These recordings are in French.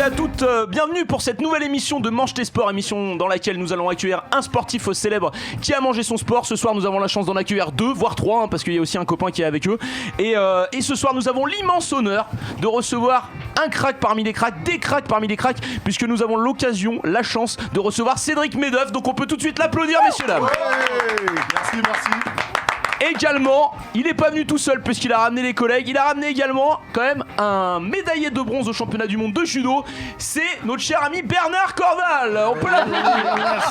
à toutes, bienvenue pour cette nouvelle émission de Mange tes sports, émission dans laquelle nous allons accueillir un sportif célèbre qui a mangé son sport. Ce soir nous avons la chance d'en accueillir 2, voire 3, parce qu'il y a aussi un copain qui est avec eux. Et ce soir nous avons l'immense honneur de recevoir un crack parmi les cracks, des cracks parmi les cracks, puisque nous avons l'occasion, la chance de recevoir Cédric Medeuf. Donc on peut tout de suite l'applaudir, messieurs dames. Merci. Également, il n'est pas venu tout seul puisqu'il a ramené les collègues. Il a ramené également quand même un médaillé de bronze au championnat du monde de judo. C'est notre cher ami Bernard Corval. On peut l'applaudir.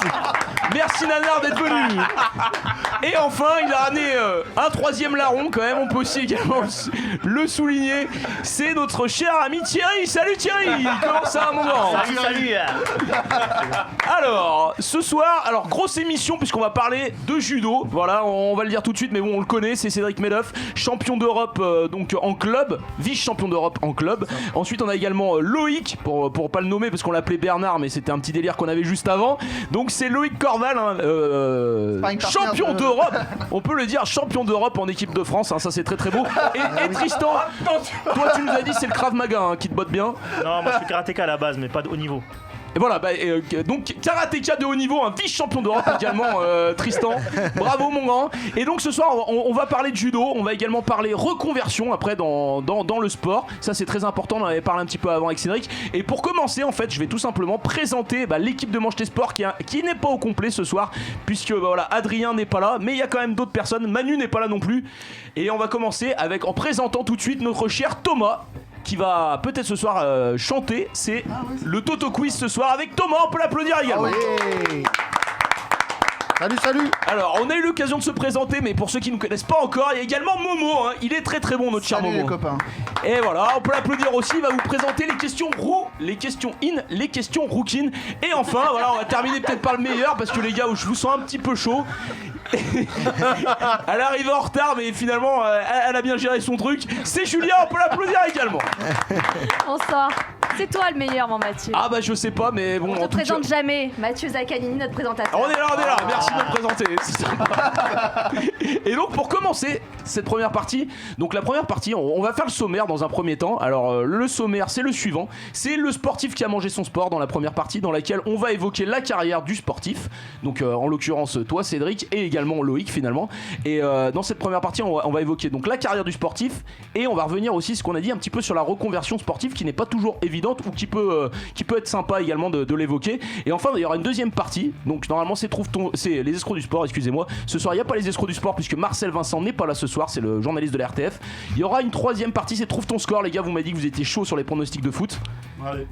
Merci Nanar d'être venu. Et enfin, il a ramené un troisième larron quand même. On peut aussi également le souligner. C'est notre cher ami Thierry. Salut Thierry. Comment ça, mon grand? Salut. Alors, ce soir, grosse émission puisqu'on va parler de judo. Voilà, on va le dire tout de suite. Mais bon, on le connaît, c'est Cédric Medeuf, champion d'Europe donc en club, vice-champion d'Europe en club. Ensuite, on a également Loïc, pour pas le nommer parce qu'on l'appelait Bernard, mais c'était un petit délire qu'on avait juste avant. Donc c'est Loïc Corval, champion d'Europe. On peut le dire, champion d'Europe en équipe de France. Ça c'est très très beau. Et Tristan, toi tu nous as dit c'est le Krav Maga qui te botte bien. Non, moi je suis karatéka à la base, mais pas de haut niveau. Et voilà, donc karatéka de haut niveau, un vice-champion d'Europe également, Tristan. Bravo mon grand. Et donc ce soir, on va parler de judo, on va également parler reconversion après dans le sport. Ça c'est très important, on en avait parlé un petit peu avant avec Cédric. Et pour commencer, en fait, je vais tout simplement présenter l'équipe de Mange tes sports qui n'est pas au complet ce soir, puisque voilà, Adrien n'est pas là, mais il y a quand même d'autres personnes. Manu n'est pas là non plus. Et on va commencer en présentant tout de suite notre cher Thomas, qui va peut-être ce soir chanter. C'est le Toto Quiz ce soir avec Thomas, on peut l'applaudir également. Salut. Alors on a eu l'occasion de se présenter, mais pour ceux qui ne connaissent pas encore, il y a également Momo, il est très très bon notre cher Momo. Salut les copains. Et voilà, on peut l'applaudir aussi, il va vous présenter les questions les questions les questions rouquines. Et enfin, voilà, on va terminer peut-être par le meilleur, parce que les gars, je vous sens un petit peu chaud. Elle arrive en retard, mais finalement elle a bien géré son truc. C'est Julia, on peut l'applaudir également. Bonsoir. C'est toi le meilleur, mon Mathieu. Ah bah je sais pas, mais bon. On te présente jamais. Mathieu Zaccanini, notre présentateur. On est là. Merci de me présenter. C'est sympa. Et donc pour commencer cette première partie, donc la première partie, on va faire le sommaire dans un premier temps. Alors le sommaire, c'est le suivant. C'est le sportif qui a mangé son sport dans la première partie, dans laquelle on va évoquer la carrière du sportif. Donc en l'occurrence toi Cédric et également Loïc finalement. Et dans cette première partie, on va évoquer donc la carrière du sportif, et on va revenir aussi ce qu'on a dit un petit peu sur la reconversion sportive qui n'est pas toujours évidente, ou qui peut être sympa également de l'évoquer. Et enfin il y aura une deuxième partie. Donc normalement c'est les escrocs du sport, excusez-moi. Ce soir il n'y a pas les escrocs du sport puisque Marcel Vincent n'est pas là ce soir, c'est le journaliste de la RTF. Il y aura une troisième partie, c'est trouve ton score. Les gars, vous m'avez dit que vous étiez chaud sur les pronostics de foot. Allez.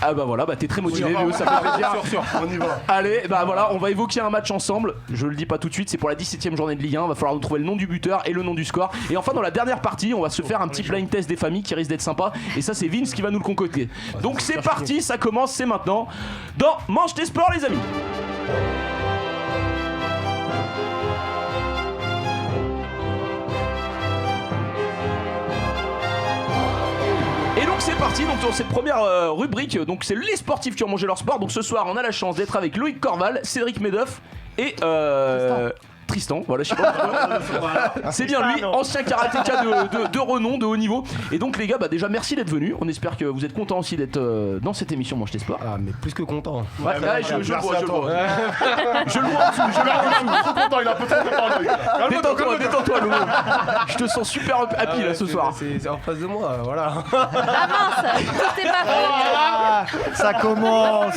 Ah bah voilà, t'es très motivé, ça fait plaisir. Sûr, on y va. Allez, voilà, on va évoquer un match ensemble. Je le dis pas tout de suite, c'est pour la 17ème journée de Ligue 1. Va falloir nous trouver le nom du buteur et le nom du score. Et enfin, dans la dernière partie, on va se faire un petit blind test des familles qui risque d'être sympa. Et ça, c'est Vince qui va nous le concocter. Donc c'est parti, ça commence, c'est maintenant. Dans Mange tes sports, les amis. Et donc c'est parti, donc dans cette première rubrique, donc c'est les sportifs qui ont mangé leur sport. Donc ce soir on a la chance d'être avec Loïc Corval, Cédric Medeuf et Tristan, voilà, je sais pas. C'est bien lui, ancien karatéka de renom, de haut niveau. Et donc les gars, déjà merci d'être venus. On espère que vous êtes contents aussi d'être dans cette émission Mange tes sports. Ah mais plus que content. Ouais, je le vois. Je le vois Trop content, il a un peu trop content. Détends-toi Lomo. Je te sens super happy là ce soir. C'est en face de moi, voilà. Ah mince, tout est pas fait. Ça commence.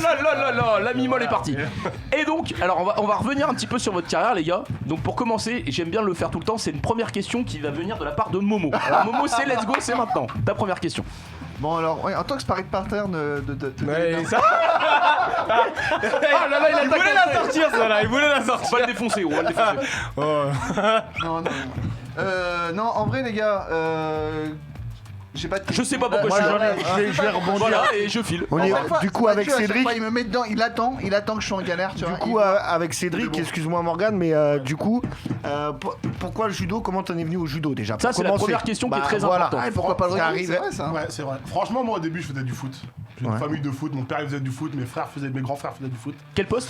La mi-molle est partie. Et donc, alors on va revenir un petit peu sur votre carrière les gars. Donc pour commencer, et j'aime bien le faire tout le temps, c'est une première question qui va venir de la part de Momo. Alors Momo, c'est let's go, c'est maintenant. Ta première question. Bon alors, en tant que sparring partner Ouais, ça. Il voulait la sortir ça là, il voulait la sortir. On va le défoncer, Non, en vrai les gars, j'ai pas de... Je sais pas pourquoi je vais rebondir. Voilà, et je file. Du coup avec Cédric, il me met dedans, il attend que je sois en galère, tu vois. Du coup avec Cédric, excuse-moi Morgane, mais du coup pourquoi le judo? Comment t'en es venu au judo déjà? Ça c'est la première question qui est très importante. Pourquoi pas le rugby? C'est vrai ça. Ouais, c'est vrai. Franchement, moi au début je faisais du foot. J'ai une famille de foot, mon père il faisait du foot, mes grands frères faisaient du foot. Quel poste?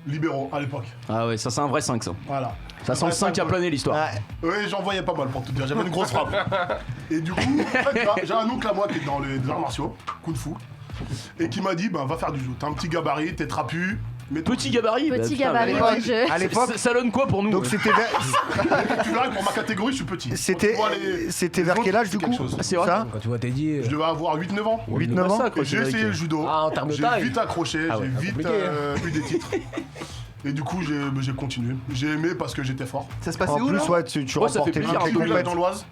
Libéraux à l'époque. Ah ouais, ça c'est un vrai 5 ça. Voilà. Ça sent le 5 qui a plané l'histoire. Oui, j'en voyais pas mal pour tout dire, j'avais une grosse frappe. Et du coup, en fait, j'ai un oncle à moi qui est dans les arts martiaux, Kung Fu. et qui m'a dit bah va faire du judo. T'as un petit gabarit, t'es trapu. Mais Petit gabarit. Petit putain, gabarit mais- de jeu. À l'époque, Ça donne quoi pour nous donc c'était tu verras que pour ma catégorie, je suis petit. c'était Quand tu vois les- c'était les vers autres, quel âge c'est du coup quelque chose. Ah, c'est vrai. Ça Quand tu vois tes dit. Je devais avoir 8-9 ans. 8-9 ans. Massacre, Et j'ai Cédric. essayé le judo. Ah, en termes de J'ai taille. vite accroché, Ah ouais, j'ai vite compliqué, eu des titres. Et du coup, j'ai continué. J'ai aimé parce que j'étais fort. Ça se passait En où plus, là ouais, tu Ouais, ça fait remportais plaisir, toutes un les peu Village compètes. dans l'Oise.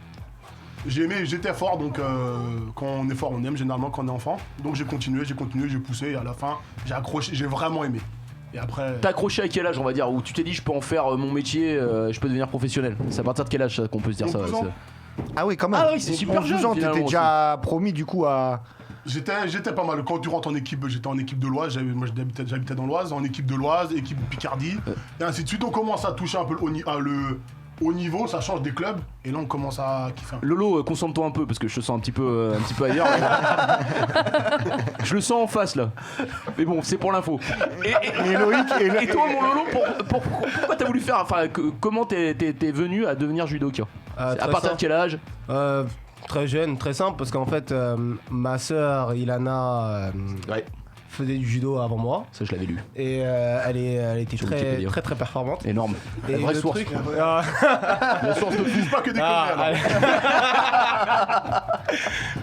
J'ai aimé, j'étais fort, donc quand on est fort, on aime généralement quand on est enfant. Donc j'ai continué, j'ai poussé et à la fin, j'ai accroché, j'ai vraiment aimé. Et après, T'as accroché à quel âge, on va dire, où tu t'es dit je peux en faire mon métier, je peux devenir professionnel. C'est à partir de quel âge ça, qu'on peut se dire ça 12 ans. c'est- Ah oui, quand même. Ah oui, c'est super 12 jeune, ans, finalement, t'étais déjà promis du coup à. j'étais pas mal. Quand tu rentres en équipe, j'étais en équipe de l'Oise. Moi, j'habitais dans l'Oise, en équipe de l'Oise, équipe de Picardie, et ainsi de suite. On commence à toucher un peu le haut niveau, ça change des clubs, et là on commence à kiffer. Lolo, concentre-toi un peu parce que je te sens un petit peu ailleurs. Je le sens en face là. Mais bon, c'est pour l'info. Et Loïc Et toi, mon Lolo, pourquoi t'as voulu faire, enfin, comment t'es venu à devenir judoka? À partir de quel âge? Très jeune, très simple, parce qu'en fait, ma sœur Ilana Ouais, faisait du judo avant moi. ça je l'avais lu. Et elle était Sur très, Wikipédia. très très performante. Énorme. Et La vraie le source. truc- La source de Dis pas que des Ah, conneries,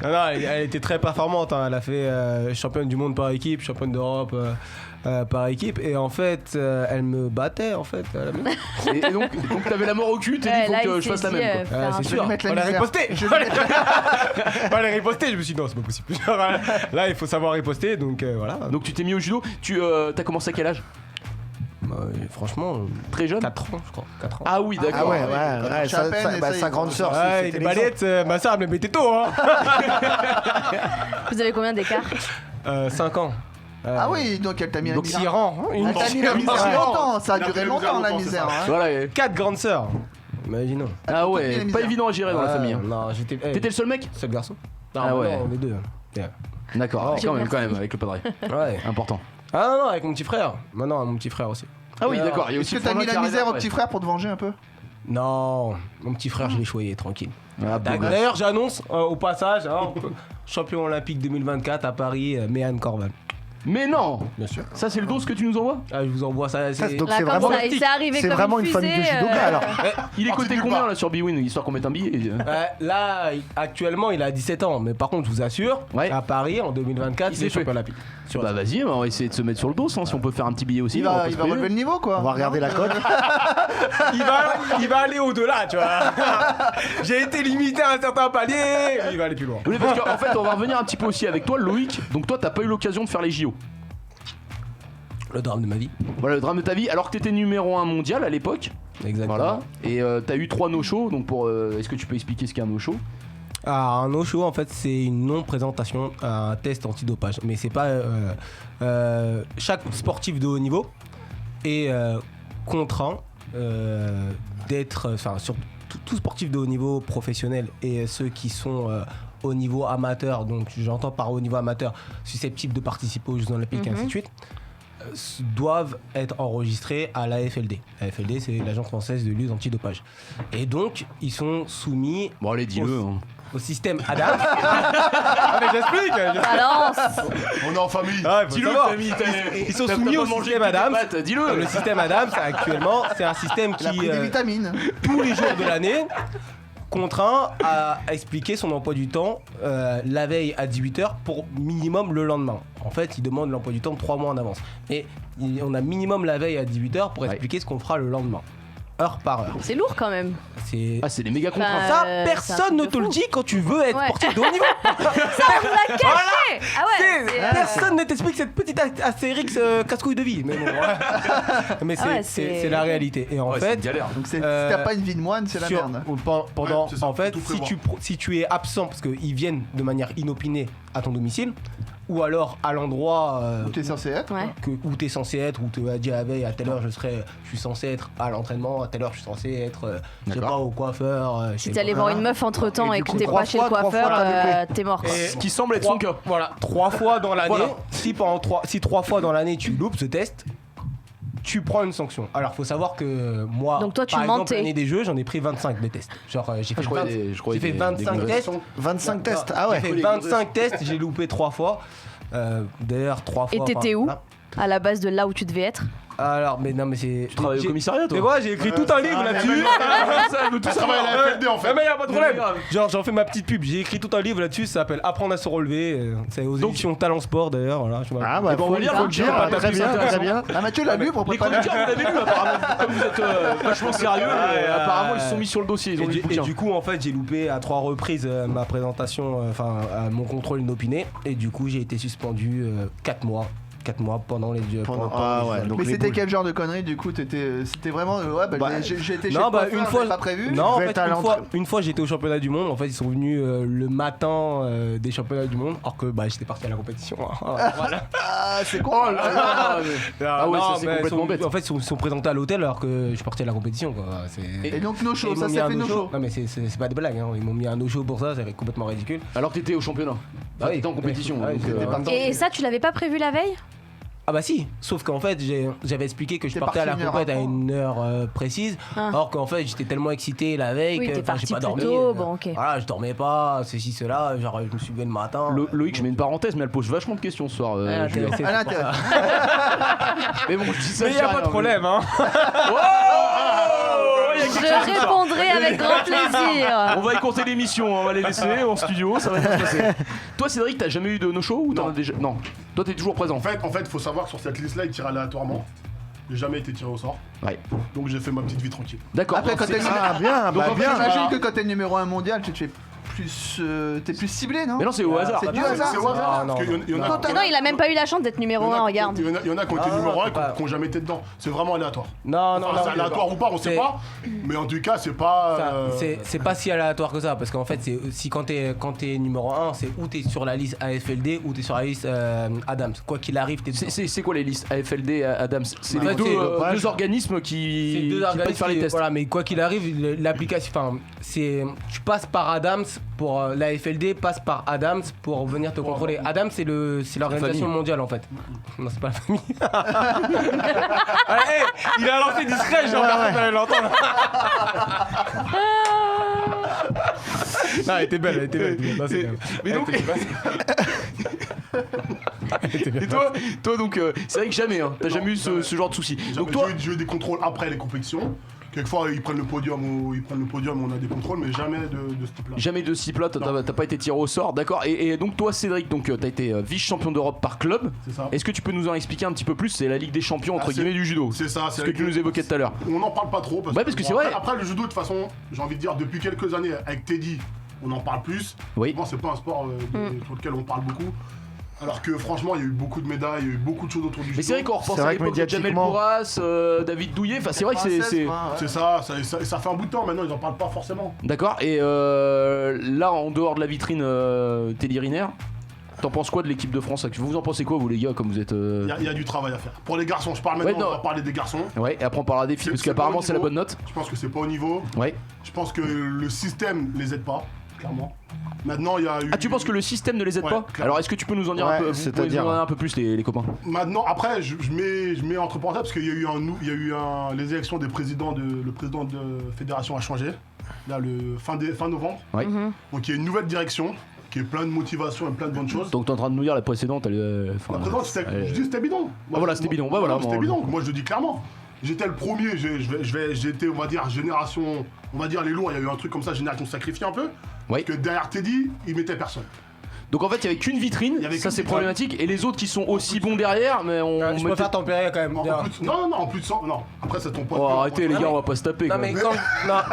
alors. non, elle était très performante. Hein. Elle a fait championne du monde par équipe, championne d'Europe par équipe. Et en fait, elle me battait en fait. à la maison. Et donc t'avais la mort au cul, t'es dit faut Là, que il je fasse la s'est dit, même. Quoi. faire un c'est truc. sûr. lui mettre la On l'a misère. riposté. Je vais lui On l'a riposté. Je me suis dit non, c'est pas possible. Genre, là, il faut savoir riposter. Donc voilà. Donc tu t'es mis au judo, t'as commencé à quel âge? Franchement, Très jeune? 4 ans, je crois. 4 ans. Ah oui, Ah d'accord. ouais, ouais, à peine, et ça y est, sa grande sœur. Ouais, c'était les l'exemple. balettes, ma sœur elle me mettait tôt. Hein. Vous avez combien d'écart 5 ans. Ah oui, donc elle t'a mis la Donc misère. 6 rangs. Elle t'a mis la misère Ouais. longtemps, ça a Il a duré fait la misère longtemps la longtemps, c'est misère. ça. hein. Voilà. 4 grandes sœurs. Imaginons. Ah mis la ouais, pas misère. évident à gérer dans la famille. Hein. Non, j'étais. T'étais le seul mec? seul garçon. Non, Ah bah ouais. non, on est deux. D'accord, Dieu quand même, merci. avec le padre. Ouais. Important. Ah non, avec mon petit frère. Maintenant, mon petit frère aussi. Ah oui, Alors, d'accord, il y a Est-ce aussi que t'as mis la Froment qui misère au arrive petit après. frère pour te venger un peu? Non, mon petit frère, je l'ai choyé tranquille. Ah, beau gosse. D'ailleurs, j'annonce au passage, hein, champion olympique 2024 à Paris, Méane Corval. Mais non! Bien sûr. Ça, c'est le dos que tu nous envoies? Ah, je vous envoie ça. Ça, c'est- donc Là, c'est comme vraiment, ça, il s'est arrivé c'est comme vraiment une une famille de fusée, judokas alors. Il est Parti coté nulle combien part. là sur Bwin, histoire qu'on mette un billet? Là, actuellement, il a 17 ans. Mais par contre, je vous assure, Ouais. à Paris, en 2024, Il il est s'est fait. champion olympique. Sur Bah vas-y, on va essayer de se mettre sur le dos, hein, si on peut faire un petit billet aussi. Il on va peut se relever payer. le niveau quoi. On va regarder la cote. il va aller au-delà, tu vois. J'ai été limité à un certain palier, il va aller plus loin. Oui, parce qu'en fait, on va revenir un petit peu aussi avec toi, Loïc. Donc, toi, t'as pas eu l'occasion de faire les JO. Le drame de ma vie. Voilà, le drame de ta vie, alors que t'étais numéro 1 mondial à l'époque. Exactement. Voilà. Et t'as eu 3 no-shows. Donc, est-ce que tu peux expliquer ce qu'est un no-show? Ah, un no-show, en fait, c'est une non-présentation à un test antidopage. Mais c'est pas. Chaque sportif de haut niveau est contraint d'être. Enfin, sur tout sportif de haut niveau professionnel et ceux qui sont au niveau amateur, donc j'entends par haut niveau amateur, susceptibles de participer aux Jeux Olympiques et ainsi de suite, doivent être enregistrés à l'AFLD. L'AFLD, c'est l'Agence française de lutte antidopage. Et donc, ils sont soumis Bon, allez, dis-le. hein. au système ADAM. Ah, mais j'explique. Balance. On est en famille. Ah, faut Dis-le, savoir. Tammy, Ils sont t'as soumis pas au mangé système que des ADAM. pâtes, dis-le. Le système ADAM, actuellement, c'est un système Il a qui, pris des vitamines. tous les jours de l'année, contraint à expliquer son emploi du temps la veille à 18h pour minimum le lendemain. En fait, il demande l'emploi du temps de 3 mois en avance. Et on a minimum la veille à 18h pour expliquer ce qu'on fera le lendemain. Heure par heure. C'est lourd quand même. C'est... Ah, c'est des méga contraintes. Ça, c'est un personne truc ne de te le fou. dit quand tu veux être Ouais. sportif de haut niveau. Ça, on l'a caché. Ah ouais. c'est, Personne ne t'explique cette petite astérix casse-couille de vie. Mais bon, mais Ah ouais, c'est la réalité. Et en Ouais, c'est fait, une galère. Donc si Euh, t'as pas une vie de moine, c'est la sur- merde. pendant, Ouais, c'est ça, en fait, tout si prévoir. si tu es absent parce qu'ils viennent de manière inopinée à ton domicile, ou alors à l'endroit Où t'es censé être. Ouais. où tu es censé être, où tu as dit la veille à telle heure je suis censé être à l'entraînement, à telle heure je suis censé être, je sais D'accord. pas, au coiffeur. je Si sais t'es pas. allé voir une meuf entre temps Et et du que coup, t'es trois pas chez le fois, coiffeur, t'es mort. quoi. Et Ce qui semble être son cas. Voilà, 3 fois dans l'année. Voilà. Si 3 fois dans l'année tu loupes ce test, tu prends une sanction. Alors faut savoir que moi, Donc toi, tu par exemple, mentais. l'année des jeux, j'en ai pris 25 des tests. Genre j'ai fait, Je croyais des 25 gonzesses. tests. 25 tests. Ah ouais. J'ai fait 25 tests, j'ai loupé 3 fois. D'ailleurs 3 fois. Et t'étais où voilà. À la base de là où tu devais être. Alors, mais non, mais c'est. Tu travailles au commissariat, toi? Mais ouais, j'ai écrit tout un livre là-dessus. Tu travailles à la FLD en fait. Mais y'a pas de problème. Genre, j'en fais ma petite pub. J'ai écrit tout un livre là-dessus. Ça s'appelle Apprendre à se relever. C'est aux éditions Talent Sport d'ailleurs. Voilà, je Ah bah, bon, on faut va lire, faut le dire. hein. Très bien, très bien. Ah, Mathieu l'a lu pour Les préparer. chroniqueurs, vous l'avez lu apparemment. Comme vous êtes vachement sérieux, apparemment ils se sont mis sur le dossier. Ils ont lu le Et bouquin. du coup, en fait, j'ai loupé à 3 reprises ma présentation, enfin mon contrôle inopiné. Et du coup, j'ai été suspendu 4 mois. 4 mois pendant les jeux. Ah ouais, donc Mais les c'était boules. quel genre de connerie du coup c'était vraiment ouais bah, Bah, j'ai été chez non, le bah, coiffeur, une fois- j'avais pas prévu. Non, en Vous fait, êtes à une fois j'étais au championnat du monde. En fait, ils sont venus le matin des championnats du monde, alors que bah, j'étais parti à la compétition. Voilà. Ah c'est con. Oh là là, Ah ouais, ça, c'est mais complètement bête. En fait, ils sont présentés à l'hôtel alors que je suis parti à la compétition. Quoi. Et donc no Et show, ils ça m'ont mis s'est un fait no no-show. show. Non, mais c'est pas des blagues. Hein. Ils m'ont mis un no-show pour ça, c'est complètement ridicule. Alors que t'étais au championnat. Bah oui. T'étais en compétition. Ouais, donc, j'étais parti. Et ça, tu l'avais pas prévu la veille? Ah bah si, sauf qu'en fait j'avais expliqué que je T'es partais à la parti une heure compète à avant. une heure précise, Ah. alors qu'en fait j'étais tellement excité la veille Oui, que t'es enfin, j'ai parti pas plus dormi. tôt, bon, ok. Voilà, je dormais pas, ceci, cela, genre je me suis levé le matin. Loïc, je mets une parenthèse, mais elle pose vachement de questions ce soir. Ah, Julien. c'est Ah, là, pour ça. Mais bon, je dis ça. Mais je y a dis pas rien, de problème hein. Je répondrai avec grand plaisir. On va écourter l'émission, on va les laisser en studio, ça va bien se passer. Toi, Cédric, t'as jamais eu de no-show ou t'en Non. as déjà? Non. Toi, t'es toujours présent. En fait, faut savoir que sur cette liste-là, il tire aléatoirement. J'ai jamais été tiré au sort. Ouais. Donc j'ai fait ma petite vie tranquille. D'accord. Après quand t'es Ah bien, donc bah en fait bien. j'imagine que quand t'es numéro 1 mondial tu te fais plus t'es plus ciblé non? Mais non, c'est au hasard. C'est du hasard. C'est au hasard. Ah, non, Parce qu'il y en a- non. il y en Non, il a même pas eu la chance d'être numéro 1, regarde. Il y en a qui ont été Ah, numéro 1 pas- qui n'ont jamais été dedans. C'est vraiment aléatoire. Non, non, Enfin, non. c'est aléatoire ou pas, on sait C'est- pas. Mais en tout cas, c'est pas. Ça, c'est pas si aléatoire que ça, parce qu'en fait, c'est si quand t'es numéro 1, c'est ou t'es sur la liste AFLD ou t'es sur la liste Adams. Quoi qu'il arrive, t'es dedans. C'est quoi les listes AFLD, Adams? C'est Bah, les en fait, c'est deux organismes C'est qui deux peuvent organismes faire les qui- tests. Voilà, mais quoi qu'il arrive, l'application, enfin, c'est tu passes par Adams pour la FLD passe par Adams pour venir te contrôler. Adams, c'est l'organisation famille. mondiale en fait. Non, c'est pas la famille. Hey, il a lancé discret, j'ai regardé, fallait l'entendre. Non, elle était belle, elle était belle. Non, c'est bien. Mais donc, Elle était bien. et toi donc, c'est vrai que jamais, hein, t'as jamais eu ce genre de soucis. Donc toi, J'ai eu des contrôles après les compétitions. Quelquefois, ils prennent le podium, on a des contrôles, mais jamais de ce type-là. jamais de ce type-là, Non. t'as pas été tiré au sort, d'accord. Et donc toi, Cédric, donc t'as été vice-champion d'Europe par club. C'est ça. Est-ce que tu peux nous en expliquer un petit peu plus? C'est la Ligue des Champions entre Ah, c'est- guillemets du judo. C'est ça, Ce que tu nous évoquais tout à l'heure. On n'en parle pas trop. Ouais, parce que c'est bon, vrai. Après, le judo, de toute façon, j'ai envie de dire, depuis quelques années, avec Teddy, on en parle plus. Oui. Moi, c'est pas un sport sur lequel on parle beaucoup. Alors que franchement, il y a eu beaucoup de médailles, il y a eu beaucoup de choses autour du judo. Mais c'est vrai qu'on repense C'est à vrai que l'époque de Jamel médiatiquement- Bourras, David Douillet. Enfin, c'est vrai que c'est. C'est ça fait un bout de temps maintenant, ils en parlent pas forcément. D'accord. Et là, en dehors de la vitrine Teddy Riner, t'en penses quoi de l'équipe de France? Vous en pensez quoi, vous les gars, comme vous êtes Il y a du travail à faire. Pour les garçons, je parle maintenant, Ouais, non. on va parler des garçons. Ouais. Et après on parlera des filles C'est- parce c'est qu'apparemment pas au c'est la niveau. bonne note. Je pense que c'est pas au niveau. Ouais. Je pense que le système les aide pas, clairement. Maintenant, il y a eu. Ah, tu penses que le système ne les aide Ouais, pas? clairement. Alors est-ce que tu peux nous en dire un Ouais, peu? Vous pouvez nous en dire un peu plus, les copains. Maintenant, après, je mets entre parenthèses parce qu'il y a eu les élections des présidents le président de fédération a changé. Là, le fin novembre. Ouais. Donc il y a une nouvelle direction qui est plein de motivation et plein de bonnes choses. Donc t'es en train de nous dire la précédente, elle. Enfin, La présidente, elle- je dis c'était bidon. Ah, voilà, c'était bidon. Ouais, voilà, c'était bon, bidon. Moi, je le dis clairement. J'étais le premier. J'étais, on va dire, génération. On va dire les lourds. Il y a eu un truc comme ça, génération sacrifiée un peu. Ouais. Que derrière Teddy, il mettait personne. Donc en fait, il y avait qu'une vitrine, Il y avait ça qu'une c'est vitrine. problématique, et les autres qui sont aussi bons derrière, mais on. Je mettait- préfère tempérer quand même. En plus de ça, non. Après, c'est ton point. Oh, de vue. arrêtez les gars, on va pas se taper. Non quoi. mais quand.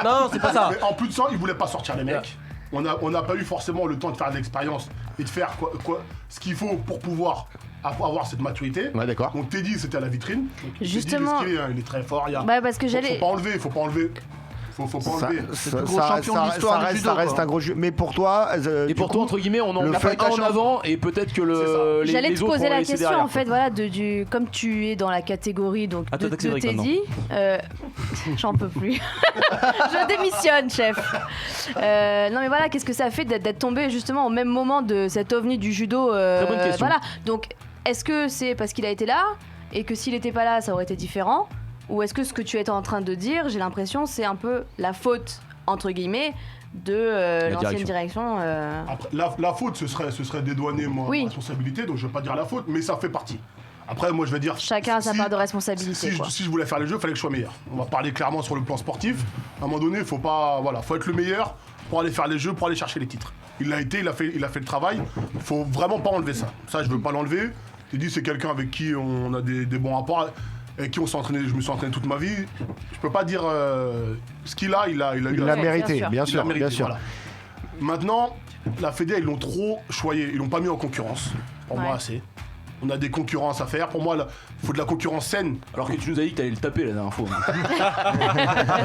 Non, c'est pas ça. Mais en plus de ça, ils voulaient pas sortir les mecs. On n'a pas eu forcément le temps de faire de l'expérience et de faire ce qu'il faut pour pouvoir avoir cette maturité. Ouais, d'accord. Donc Teddy, c'était à la vitrine. Donc, Teddy, Justement. il est très fort. Bah, parce que Faut j'allais. pas enlever. Faut pas enlever. le plus gros champion de l'histoire du judo, ça reste quoi. un gros jeu. Mais pour toi, Et pour toi, entre guillemets, on en le met fait un en que- avant, et peut-être que les J'allais te les autres poser vont la laisser question derrière, en fait, voilà, comme tu es dans la catégorie donc Ah, toi, de t'as Cédric Teddy, j'en peux plus. Je démissionne, chef. Non mais voilà, qu'est-ce que ça fait d'être tombé justement au même moment de cet ovni du judo Très bonne question. Voilà, donc est-ce que c'est parce qu'il a été là et que s'il n'était pas là, ça aurait été différent, ou est-ce que ce que tu es en train de dire, j'ai l'impression, c'est un peu la faute entre guillemets, de l'ancienne direction. Après, la faute, ce serait dédouaner ma responsabilité, donc je ne veux pas dire la faute, mais ça fait partie. Après, moi, je vais dire... Chacun a sa part de responsabilité. Si je voulais faire les jeux, il fallait que je sois meilleur. On va parler clairement sur le plan sportif. À un moment donné, faut être le meilleur pour aller faire les jeux, pour aller chercher les titres. Il l'a été, il a fait le travail. Il faut vraiment pas enlever ça. Ça, je veux pas l'enlever. Teddy, c'est quelqu'un avec qui on a des bons rapports, avec qui je me suis entraîné toute ma vie. Je peux pas dire ce qu'il a, il l'a mérité, bien sûr. Voilà. Maintenant, la Fédé, ils l'ont trop choyé, ils l'ont pas mis en concurrence. Pour moi, assez. On a des concurrences à faire. Pour moi, il faut de la concurrence saine. Alors que tu nous as dit que t'allais le taper la dernière fois.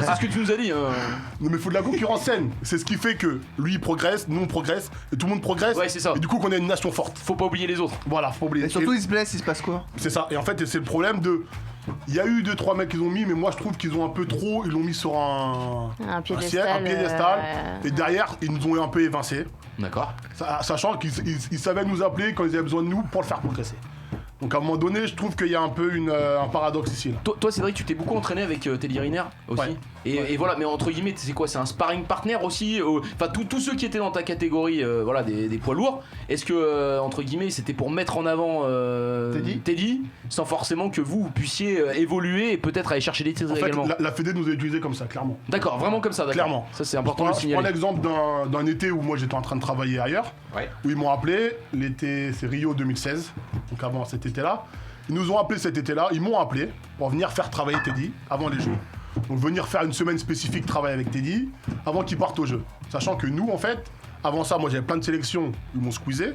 C'est ce que tu nous as dit. Non, mais il faut de la concurrence saine. C'est ce qui fait que lui il progresse, nous on progresse, et tout le monde progresse. Ouais, c'est ça. Et du coup, qu'on est une nation forte. Faut pas oublier les autres. Voilà, faut pas oublier. Et surtout, ils se blessent, il se passe quoi? C'est ça. Et en fait, c'est le problème de. Il y a eu 2-3 mecs qu'ils ont mis, mais moi je trouve qu'ils ont un peu trop. Ils l'ont mis sur un piédestal. Et derrière, ils nous ont un peu évincés. D'accord. Sachant qu'ils savaient nous appeler quand ils avaient besoin de nous pour le faire progresser. Donc à un moment donné, je trouve qu'il y a un peu un paradoxe ici. Là. Toi, Cédric, tu t'es beaucoup entraîné avec Teddy Riner aussi. Ouais. Et voilà, mais entre guillemets, c'est quoi? C'est un sparring partner aussi. Enfin, tous ceux qui étaient dans ta catégorie, des poids lourds. Est-ce que entre guillemets, c'était pour mettre en avant Teddy, sans forcément que vous puissiez évoluer et peut-être aller chercher des titres également? La Fédé nous a utilisé comme ça, clairement. D'accord, vraiment comme ça, d'accord. Clairement. Ça, c'est important de le signaler. Je prends l'exemple d'un été où moi j'étais en train de travailler ailleurs, où ils m'ont appelé. L'été, c'est Rio 2016, donc avant cet été-là. Ils nous ont appelé cet été-là, ils m'ont appelé pour venir faire travailler Teddy avant les Jeux. Donc venir faire une semaine spécifique travail avec Teddy avant qu'il parte au jeu. Sachant que nous, en fait, avant ça, moi j'avais plein de sélections, ils m'ont squeezé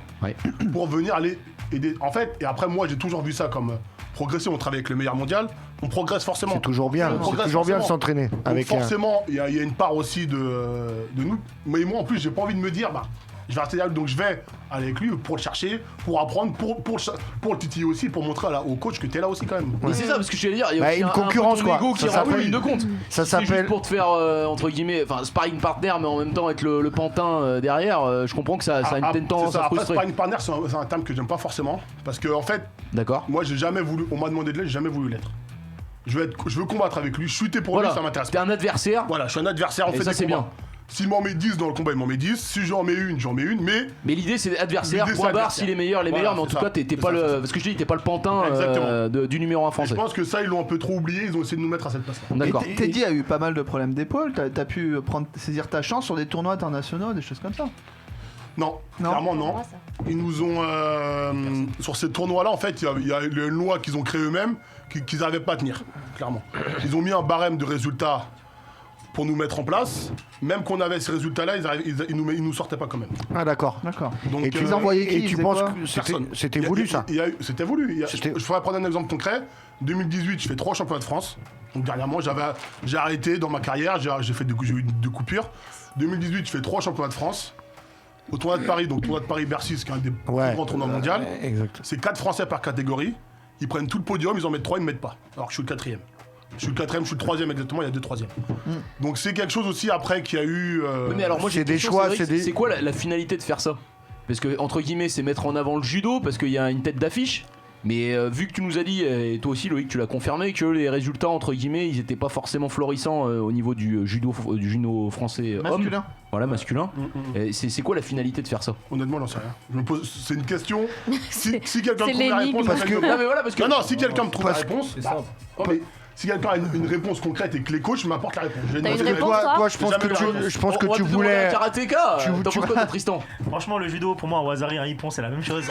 pour venir aller aider. En fait, et après moi j'ai toujours vu ça comme progresser, on travaille avec le meilleur mondial, on progresse forcément. C'est toujours bien, de s'entraîner. Donc forcément, il y a une part aussi de nous. Mais moi en plus, j'ai pas envie de me dire, je vais rester là, donc je vais aller avec lui pour le chercher, pour apprendre, pour le titiller aussi, pour montrer au coach que t'es là aussi quand même. Mais c'est ça, parce que je vais dire, il y a aussi une concurrence quoi. Ego qui rentre en ligne de compte. Ça s'appelle juste pour te faire entre guillemets, sparring partner, mais en même temps être le pantin derrière. Je comprends que ça a une tendance à frustrer. Sparring partner, c'est un terme que j'aime pas forcément, parce que en fait, moi j'ai jamais voulu, on m'a demandé de l'être, j'ai jamais voulu l'être. Je veux combattre avec lui, chuter pour lui, ça m'intéresse. T'es un adversaire. Voilà, je suis un adversaire, on fait des combats. S'il m'en met 10 dans le combat, il m'en met 10. Si j'en mets une, mais... Mais l'idée, c'est adversaire, point barre, s'il est meilleur, les meilleurs, mais en tout cas, t'es pas le... Parce que je dis, t'es pas le pantin du numéro 1 français. Et je pense que ça, ils l'ont un peu trop oublié, ils ont essayé de nous mettre à cette place-là. D'accord. Teddy a eu pas mal de problèmes d'épaule, t'as pu saisir ta chance sur des tournois internationaux, des choses comme ça? Non, clairement non. Ils nous ont... sur ces tournois-là, en fait, il y a une loi qu'ils ont créée eux-mêmes, qu'ils n'arrivaient pas à tenir, clairement. Ils ont mis un barème de résultats pour nous mettre en place, même qu'on avait ces résultats-là, ils nous sortaient pas quand même. Ah d'accord. Donc, et tu les envoyais qui? Et tu penses que c'était voulu ça? C'était voulu. Je pourrais prendre un exemple concret. 2018, je fais 3 championnats de France. Donc dernièrement, j'ai arrêté dans ma carrière, j'ai eu 2 coupures. 2018, je fais 3 championnats de France. Au tournoi de Paris, donc tournoi de Paris-Bercy, c'est un des plus grands tournois mondiaux. C'est 4 Français par catégorie. Ils prennent tout le podium, ils en mettent 3, ils ne mettent pas. Alors que je suis le 4ème. Je suis le 4ème, je suis le 3ème exactement, il y a 2 3e. Donc c'est quelque chose aussi après qu'il y a eu... Oui, mais alors moi j'ai des choix, c'est quoi la finalité de faire ça? Parce que entre guillemets c'est mettre en avant le judo, parce qu'il y a une tête d'affiche. Mais vu que tu nous as dit, et toi aussi Loïc tu l'as confirmé, que les résultats entre guillemets ils étaient pas forcément florissants au niveau du judo français masculin. Homme. Voilà, masculin. C'est quoi la finalité de faire ça? Honnêtement j'en sais rien. C'est une question. Si quelqu'un me trouve la réponse... Non, si quelqu'un me trouve la réponse... Si quelqu'un a une réponse concrète et que les coachs m'apportent la réponse. T'as une réponse, toi, je pense que tu voulais... Un karatéka. T'en penses quoi, Tristan? Franchement, le judo, pour moi, au hasard, un hippon, c'est la même chose.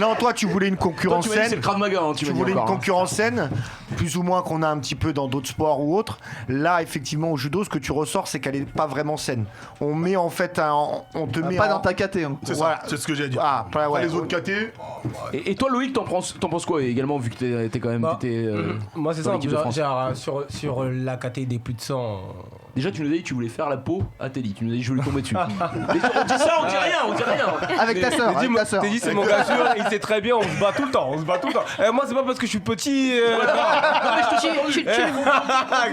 Non, toi, tu voulais une concurrence saine. C'est le Krav Maga, tu voulais une concurrence saine, plus ou moins qu'on a un petit peu dans d'autres sports ou autres. Là, effectivement, au judo, ce que tu ressors, c'est qu'elle est pas vraiment saine. On met en fait on te met pas dans ta KT. C'est ça, c'est ce que j'ai dit. Les autres KT. Et toi, Loïc, t'en penses quoi également, vu que t'es quand même... moi, c'est ça, sur la KT des plus de 100... Déjà, tu nous as dit que tu voulais faire la peau à Teddy. Tu nous as dit que je voulais tomber dessus. Mais on dit ça, on dit rien. Avec ta sœur. Teddy, c'est mon gars sûr. il sait très bien, on se bat tout le temps. Moi, c'est pas parce que je suis petit.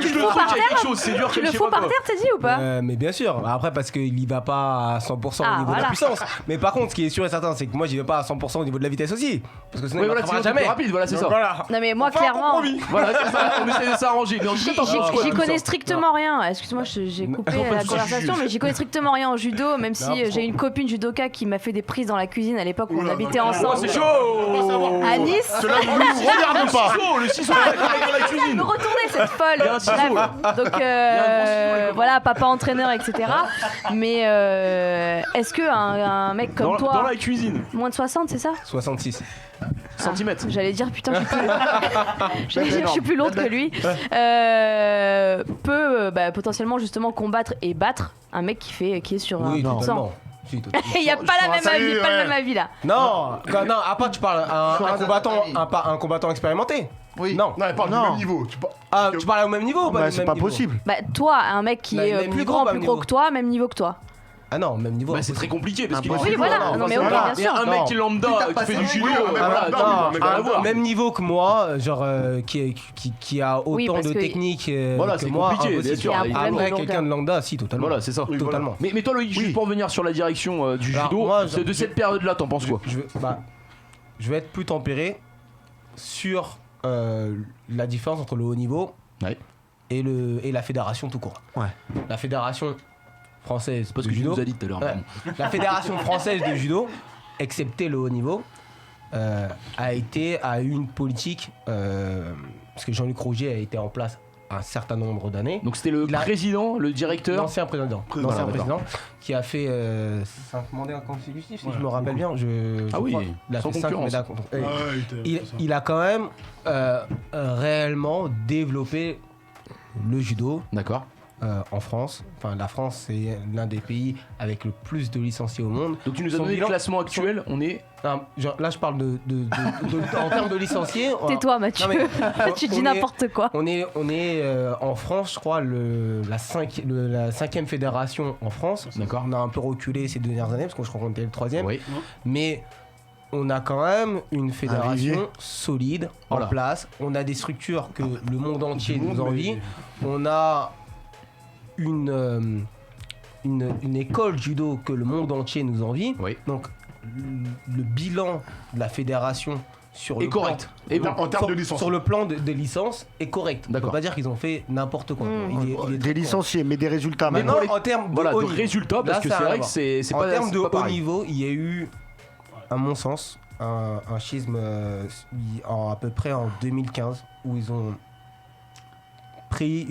Tu le fous par terre c'est dur. Tu le fous par terre, t'as dit ou pas Mais bien sûr. Après, parce qu'il y va pas à 100% au niveau de la puissance. Mais par contre, ce qui est sûr et certain, c'est que moi, j'y vais pas à 100% au niveau de la vitesse aussi. Parce que sinon, il m'attrapera jamais. Plus rapide, voilà, c'est ça. Non, mais moi, clairement. Voilà, c'est ça. On essaie de s'arranger. J'y connais strictement rien. Excuse-moi, j'ai coupé la conversation, mais j'y connais strictement rien en judo, même si j'ai une copine judoka qui m'a fait des prises dans la cuisine à l'époque où on habitait ensemble. C'est chaud. À Nice. Cela ne nous regarde pas. Le ciseau dans la cuisine. Me retourner cette folle. Il y a un ciseau, là. Donc voilà, papa entraîneur, etc. Mais est-ce que un mec comme toi, dans la cuisine, moins de 60, c'est ça? 66 centimètres. J'allais dire putain, je suis plus lourde que lui. Peut potentiellement justement combattre et battre un mec qui est sur Oui, 1%. totalement. Il n'y a pas le même avis là. Non, après tu parles un combattant expérimenté. Oui. Non. Non, elle parle du même niveau. Tu parles au même niveau ou pas du C'est même pas niveau possible. Toi, un mec qui est même plus niveau, grand, pas plus même gros niveau. que toi, même niveau que toi. Ah non, même niveau. C'est très compliqué parce qu'il Oui, voilà. Non, mais ok, bien sûr. un mec qui est lambda, qui fait du judo, Même niveau que moi, genre qui a autant parce de que- techniques Voilà, que c'est moi. compliqué, impossible. bien sûr. Il y a un problème Après, de quelqu'un longueur. de lambda, si, totalement. Voilà, c'est ça. Oui, Totalement. Mais toi, Loïc, juste pour revenir sur la direction du Alors, judo, moi, de cette période-là, t'en penses quoi? Je vais être plus tempéré sur la différence entre le haut niveau Ouais. et la fédération tout court. Ouais. La fédération française Parce de que tu judo. nous as dit tout à l'heure. Ouais. pardon. La fédération française de judo, excepté le haut niveau, a eu une politique parce que Jean-Luc Rouget a été en place un certain nombre d'années. Donc c'était le Il a- président, le directeur. L'ancien président, Voilà, qui a fait 5 mandats consécutifs, si je me rappelle bien. Ah oui, il a sans fait 5 concurrence. mandats. Il Il a quand même réellement développé le judo D'accord. en France. Enfin, la France, c'est l'un des pays avec le plus de licenciés au monde. Donc tu nous as Son donné le bilan- classement actuel, on est. Non, là, je parle en termes de licenciés. Tais-toi, Mathieu. Non, mais, Tu on dis est- n'importe quoi. On est en France, je crois, la 5e fédération en France. D'accord. On a un peu reculé ces dernières années parce que je crois qu'on était le 3e. Oui. Mais on a quand même une vivier. fédération solide Voilà. en place. On a des structures que le monde entier Du nous monde, envie. mais- On a une école judo que le monde entier nous envie. Oui. Donc le bilan de la fédération sur Et le correct. plan- Et bon, en termes de licence. sur le plan des licences est correct. On D'accord. peut pas dire qu'ils ont fait n'importe quoi. Il est Des licenciés, mais des résultats Mais maintenant. non, en termes de Voilà, haut de niveau. résultats, parce Là, que ça c'est a vrai à que voir. c'est En pas termes c'est de pas haut pareil. niveau, il y a eu, à mon sens, un schisme à peu près en 2015 où ils ont pris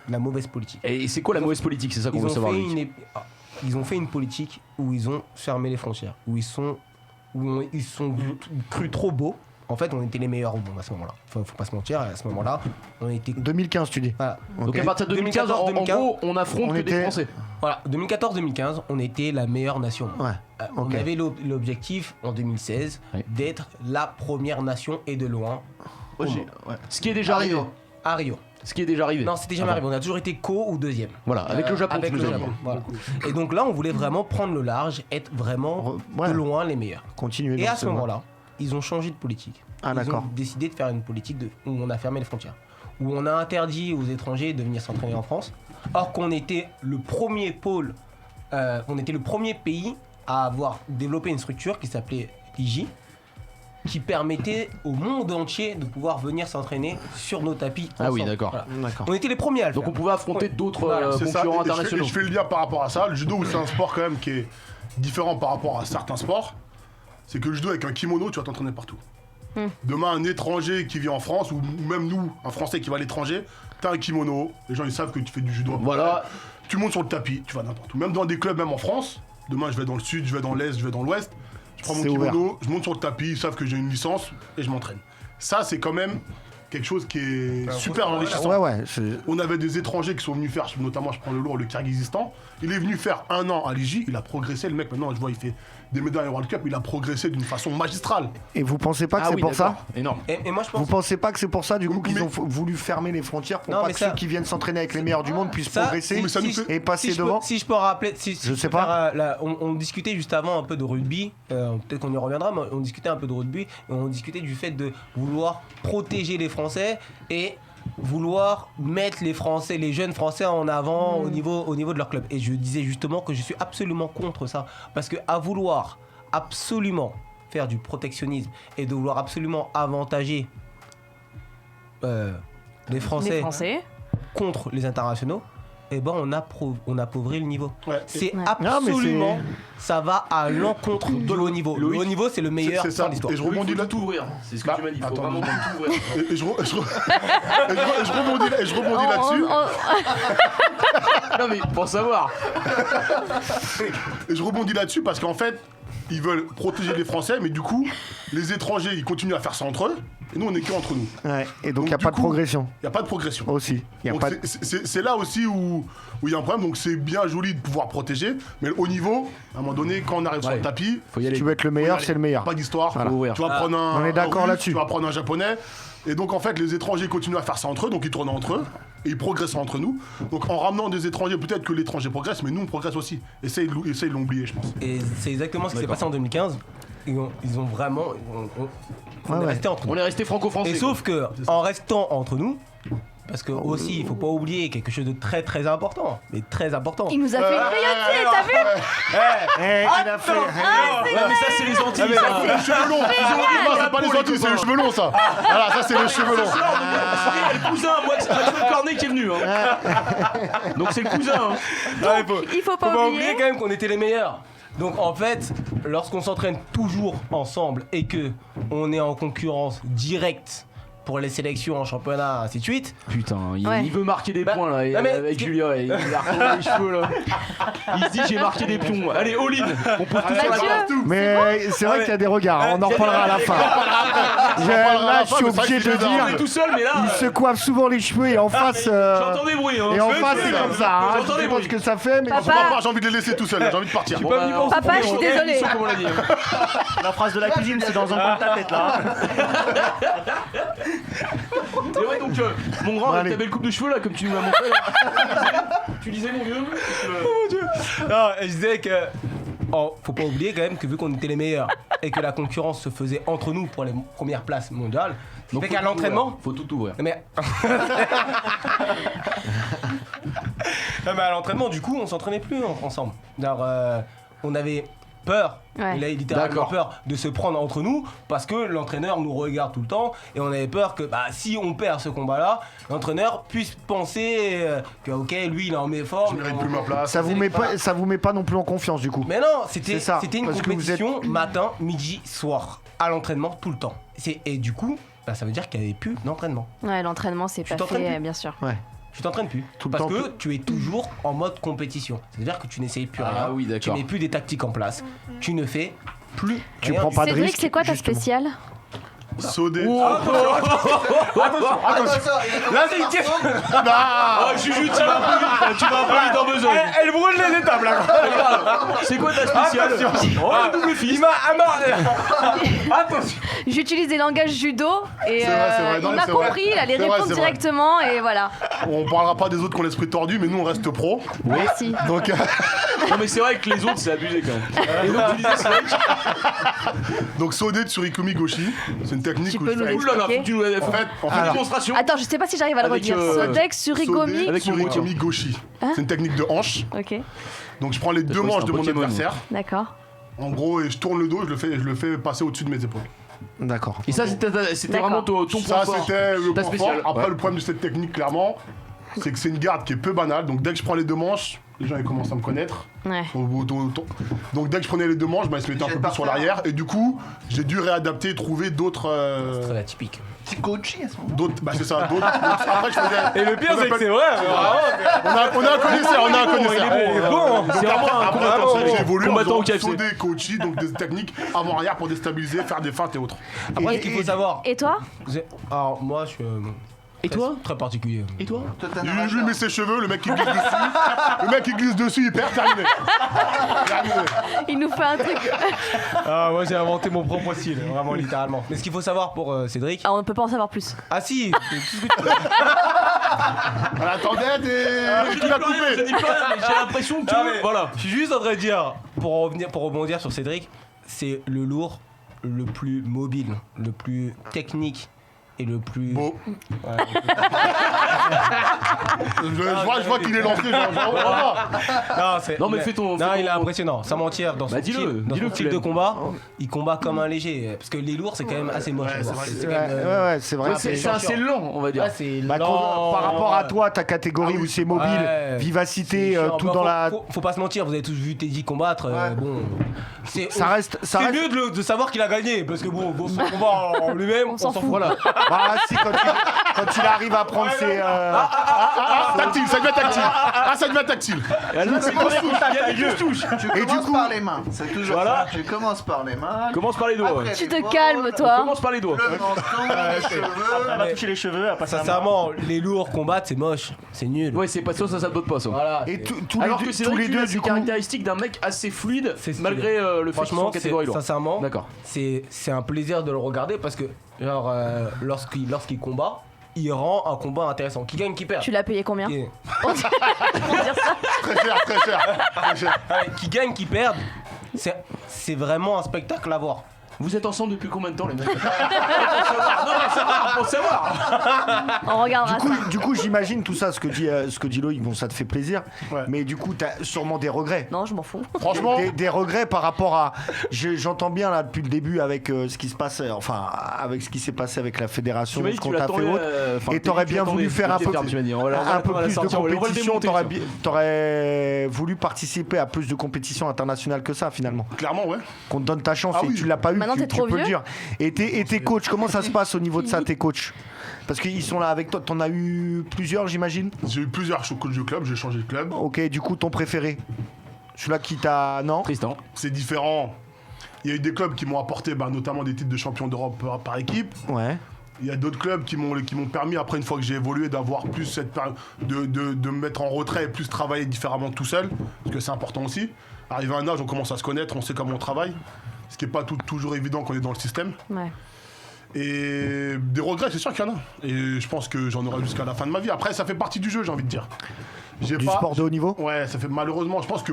la mauvaise politique. Et c'est quoi la mauvaise politique? C'est ça qu'on Ils veut ont, savoir. fait Loïc. ils ont fait une politique où ils ont fermé les frontières, où ils sont crus trop beaux. En fait, on était les meilleurs au monde à ce moment-là. Faut pas se mentir, à ce moment-là, on était. 2015, tu dis. Voilà. Donc à partir de 2015, en 2014, gros, on affronte on que des était- Français. Voilà, 2014-2015, on était la meilleure nation. Ouais. On Ok. avait l'objectif en 2016 Ouais. d'être la première nation et de loin Ouais, au j'ai- monde. ouais. Ce qui est déjà arrivé. À Rio. Ce qui est déjà arrivé. Non, c'était jamais Ah arrivé. On a toujours été co ou deuxième. Voilà, avec le Japon. Avec tu le nous as dit. Japon. Voilà. Et donc là, on voulait vraiment prendre le large, être vraiment Ouais. de loin les meilleurs. Continuer. Et dans à ce moment-là, ils ont changé de politique. Ah, Ils d'accord. ont décidé de faire une politique où on a fermé les frontières, où on a interdit aux étrangers de venir s'entraîner en France, or qu'on était le premier pôle, on était le premier pays à avoir développé une structure qui s'appelait l'IJ, qui permettait au monde entier de pouvoir venir s'entraîner sur nos tapis. Ah oui, ensemble. d'accord. Voilà. D'accord. On était les premiers à le Donc faire. on pouvait affronter d'autres Voilà, C'est ça. concurrents Et je internationaux. fais le lien par rapport à ça. Le judo, c'est un sport quand même qui est différent par rapport à certains sports. C'est que le judo, avec un kimono, tu vas t'entraîner partout. Demain, un étranger qui vit en France, ou même nous, un Français qui va à l'étranger, t'as un kimono, les gens ils savent que tu fais du judo. Voilà. Tu montes sur le tapis, tu vas n'importe où. Même dans des clubs, même en France, demain je vais dans le sud, je vais dans l'est, je vais dans l'ouest, je prends mon C'est kimono, je monte sur le tapis, ils savent que j'ai une licence et je m'entraîne. Ça, c'est quand même quelque chose qui est super enrichissant. Ouais. On avait des étrangers qui sont venus faire, notamment, je prends le lourd, le Kyrgyzstan. Il est venu faire 1 an à l'IJ, il a progressé. Le mec, maintenant, je vois, il fait des médailles World Cup, il a progressé d'une façon magistrale. Et vous pensez pas que c'est oui, pour ça? Énorme. Et moi, je pense Vous pensez pas que c'est pour ça, du coup, qu'ils Mais- ont voulu fermer les frontières pour Non, pas mais que ça- ceux qui viennent s'entraîner avec les meilleurs du monde puissent ça- progresser mais ça nous fait- et passer devant? Si je peux rappeler, Je sais pas. On discutait juste avant un peu de rugby, peut-être qu'on y reviendra, mais on discutait un peu de rugby, et on discutait du fait de vouloir protéger les Français et vouloir mettre les Français, les jeunes Français en avant au niveau de leur club. Et je disais justement que je suis absolument contre ça, parce que à vouloir absolument faire du protectionnisme et de vouloir absolument avantager les Français, Les Français. contre les internationaux, eh ben on appauvrit le niveau. Ouais. C'est Ouais. absolument, ça va à l'encontre de haut niveau. Le haut niveau, c'est le meilleur C'est ça. dans l'histoire. Et je rebondis là. tout ouvrir. C'est ce que Bah, tu m'as dit. Il faut attends, vraiment attends. tout ouvrir. Et je rebondis là-dessus. Non mais pour savoir. Et je rebondis là-dessus parce qu'en fait, ils veulent protéger les Français, mais du coup, les étrangers, ils continuent à faire ça entre eux. Et nous, on est qu'entre nous. Ouais. Et donc, il n'y a du pas de coup, progression Il n'y a pas de progression. aussi. Y a Donc pas... c'est là aussi où il y a un problème. Donc c'est bien joli de pouvoir protéger, mais au niveau, à un moment donné, quand on arrive sur Ouais. le tapis, Faut y aller. Tu veux être le meilleur, c'est le meilleur. pas d'histoire. Faut ouvrir. Tu vas prendre un. On est d'accord un Russe, là-dessus. Tu vas prendre un japonais. Et donc en fait, les étrangers continuent à faire ça entre eux, donc ils tournent entre eux et ils progressent entre nous. Donc en ramenant des étrangers, peut-être que l'étranger progresse, mais nous on progresse aussi. Et ça, ils l'ont oublié, je pense. Et c'est exactement ce qui s'est passé en 2015. Ils ont vraiment, on est resté entre nous. On est resté franco-français. Et sauf que en restant entre nous, parce que aussi il faut pas oublier quelque chose de très très important, mais très important. Il nous a fait une grillotée, t'as vu? Il a fait... Ouais, mais ça c'est les Antilles. ça. Les cheveux longs. Non, c'est pas les Antilles, c'est les cheveux longs, ça. Voilà, ça c'est les cheveux longs. C'est le cousin, moi, c'est Maxime Cornet qui est venu. Hein. Donc c'est le cousin. Hein. Il faut pas oublier. quand même qu'on était les meilleurs. Donc en fait, lorsqu'on s'entraîne toujours ensemble et que on est en concurrence directe pour les sélections en championnat, ainsi de suite. Putain, Ouais. il veut marquer des points là, non, mais- avec Julia, il a retrouvé les cheveux là. Il se dit j'ai marqué des pions. Allez, all-in. On pose tout sur la Mathieu. table. Mais c'est vrai qu'il y a des regards, on en reparlera à la fin. Là, je suis obligé de On est dire, tout seul, mais là. il se coiffe souvent les cheveux et en face... J'entends des bruits. Hein. Et en Je face, fais c'est là. comme ça. Hein. J'entends Je des sais pas bruits. ce que ça fait, mais... Papa. Faut pas part, j'ai envie de les laisser tout seuls, j'ai envie de partir. Bon, bah, on Papa, se je suis remet en désolée. émission, comme on l'a dit. La phrase de la cuisine, c'est dans un coin de ta tête là. Et ouais, donc, mon grand, Bon, avec allez. ta belle coupe de cheveux là, comme tu nous l'as montré. Là. Tu disais, mon vieux Non, et je disais que faut pas oublier quand même que vu qu'on était les meilleurs et que la concurrence se faisait entre nous pour les premières places mondiales, Donc, fait qu'à l'entraînement, faut tout ouvrir. mais non, mais à l'entraînement, du coup, on s'entraînait plus ensemble. Alors, on avait peur, Ouais. il a littéralement D'accord. peur de se prendre entre nous parce que l'entraîneur nous regarde tout le temps et on avait peur que si on perd ce combat-là, l'entraîneur puisse penser que ok, lui il est en méforme. Je mérite plus ma place. Ça vous met pas non plus en confiance, du coup. Mais non, c'était C'est ça, une parce que vous êtes- compétition matin, midi, soir, à l'entraînement tout le temps. Et du coup, ça veut dire qu'il n'y avait plus d'entraînement. Ouais, l'entraînement, c'est Tu pas t'entraînes fait, plus bien sûr. Tu t'entraînes plus. Tout le parce temps, que tu es toujours en mode compétition. C'est-à-dire que tu n'essayes plus Ah rien. oui, d'accord. Tu mets plus des tactiques en place. Tu ne fais plus Tu rien. prends pas de Cédric, risque. c'est quoi ta justement. spéciale? Sodé. Là, c'est une question. Ah, Juju, tu vas un peu vite, tu vas un peu vite en besogne. Elle brûle les étapes là. C'est quoi ta spéciale? Oh, le double fist. Attention. J'utilise des langages judo et C'est vrai, non, il mais m'a c'est vrai. compris, il allait C'est vrai, répondre c'est vrai. directement et voilà. On parlera pas des autres qui ont l'esprit tordu, mais nous on reste pro. Merci. Donc Non, mais c'est vrai que les autres, c'est abusé quand même. Et donc, tu disais, c'est vrai que. donc Sodé Tsurikomi Goshi, c'est une technique Tu où peux je nous fais- l'expliquer? Oula, faut que tu nous En fait, une démonstration. Attends, je sais pas si j'arrive à le Avec, redire. Sodek Sodek, Surigomi. Sodé Avec mon Tsurikomi Goshi. C'est une technique de hanche. Ok, Donc je prends les deux crois que manches c'est de un mon Pokémon. adversaire. d'accord. En gros, et je tourne le dos, je le fais passer au-dessus de mes épaules. D'accord. Et ça, c'était D'accord. vraiment ton point Ça, fort. c'était le Ta point spéciale. fort. Après, Ouais. le problème de cette technique, clairement, c'est que c'est une garde qui est peu banale. Donc dès que je prends les deux manches, les gens ils commencent à me connaître. Ouais. Donc dès que je prenais les deux manches, ils se mettaient un peu plus sur l'arrière. Et du coup, j'ai dû réadapter et trouver d'autres. Très atypique. Tu coachis à ce moment. D'autres, bah c'est ça, d'autres. Après, je faisais. Et le pire, c'est que c'est vrai. On a un connaisseur, on a un connaisseur. Il est bon. C'est vraiment un combattant. J'ai évolué en Combattant au faisant KFC. des coachis, donc des techniques avant-arrière pour déstabiliser, faire des feintes et autres. Après, ce qu'il faut savoir. Et toi? Alors, moi, je suis. Et toi? Très particulier. Et toi? Toi, t'as un Lui arracheur. met ses cheveux, le mec qui glisse dessus. Le mec qui glisse dessus, il perd, terminé. Terminé. Il nous fait un truc. Ah, moi, j'ai inventé mon propre style, vraiment littéralement. Mais ce qu'il faut savoir pour Cédric. Ah, on ne peut pas en savoir plus. Ah, si. Attendez, qui l'a Je coupé? dis pas, mais j'ai l'impression que. Non, mais Voilà. Je suis juste en train de dire, pour rebondir sur Cédric, c'est le lourd le plus mobile, le plus technique et le plus. Beau. Ouais. Je vois qu'il est lancé, genre. Non, mais fais ton- Non, fais il est ton- impressionnant. Ça mentir dans son Bah, dis-le, style, dans dis-le, son style Kylian. de combat, il combat comme un léger. Parce que les lourds, c'est quand même assez moche. à voir. C'est quand même, Ouais, c'est vrai. Ouais, c'est assez lent, on va dire. Ouais, c'est Bah, lent. par rapport à toi, ta catégorie où c'est mobile, Ouais. vivacité, C'est chiant. tout Bah, dans la. Faut pas se mentir, vous avez tous vu Teddy combattre. Bon, Ça reste. c'est mieux de savoir qu'il a gagné parce que bon, son combat en lui-même, on s'en fout. Voilà. Bah, si, quand il arrive à prendre ses. Tactile, ça devient tactile. Ah, ça devient tactile. Tu Et du commences coup- par les mains. C'est toujours Voilà. ça. Tu commences par les mains. Commence par les doigts. Après, Ouais. Tu les te épaules, calmes, toi. Commence par les doigts. Le menton, les cheveux. On va toucher les cheveux, à passer la main. Sincèrement, les lourds combattent, c'est moche, c'est nul. Ouais, c'est pas ça, ça botte pas ça. Voilà. Et tous Alors les que deux, c'est tous vrai les qu'il a deux, ces du coup. caractéristiques d'un mec assez fluide, C'est stylé. malgré le fait qu'il soit en Franchement, catégorie lourde. sincèrement, D'accord. c'est un plaisir de le regarder parce que genre lorsqu'il combat, il rend un combat intéressant. Qui gagne, qui perd. Tu l'as payé combien? Qui, Pour dire ça. Très cher, très cher. Très cher. qui gagne, qui perd. C'est vraiment un spectacle à voir. Vous êtes ensemble depuis combien de temps, les mecs? Pour savoir. On regardera ça. Du coup, j'imagine tout ça, ce que dit Loïc, bon, ça te fait plaisir. Ouais. Mais du coup, t'as sûrement des regrets. Non, je m'en fous. Franchement, Des regrets par rapport à. J'entends bien là depuis le début avec ce qui se passe, avec ce qui s'est passé avec la fédération, ce qu'on t'a fait autre. Et t'aurais bien voulu faire un peu plus de compétition, t'aurais voulu participer à plus de compétitions internationales que ça finalement. clairement, ouais. Qu'on te donne ta chance Ah et oui. tu l'as pas eu, Maintenant, t'es tu trop peux le vieux. dire. Et tes coachs, comment ça se passe au niveau de ça, tes coachs? Parce qu'ils sont là avec toi, t'en as eu plusieurs j'imagine? J'ai eu plusieurs coachs de club, j'ai changé de club. Ok, du coup ton préféré? Celui-là qui t'a... Non? Tristan. C'est différent. Il y a eu des clubs qui m'ont apporté notamment des titres de champion d'Europe par équipe. Ouais. Il y a d'autres clubs qui m'ont permis, après une fois que j'ai évolué, d'avoir plus cette de me mettre en retrait et plus travailler différemment tout seul, parce que c'est important aussi. Arrivé à un âge, on commence à se connaître, on sait comment on travaille, ce qui n'est pas toujours évident quand on est dans le système. Ouais. Et des regrets, c'est sûr qu'il y en a. Et je pense que j'en aurai jusqu'à la fin de ma vie. Après, ça fait partie du jeu, j'ai envie de dire. Du sport de haut niveau? Ouais, ça fait malheureusement, je pense que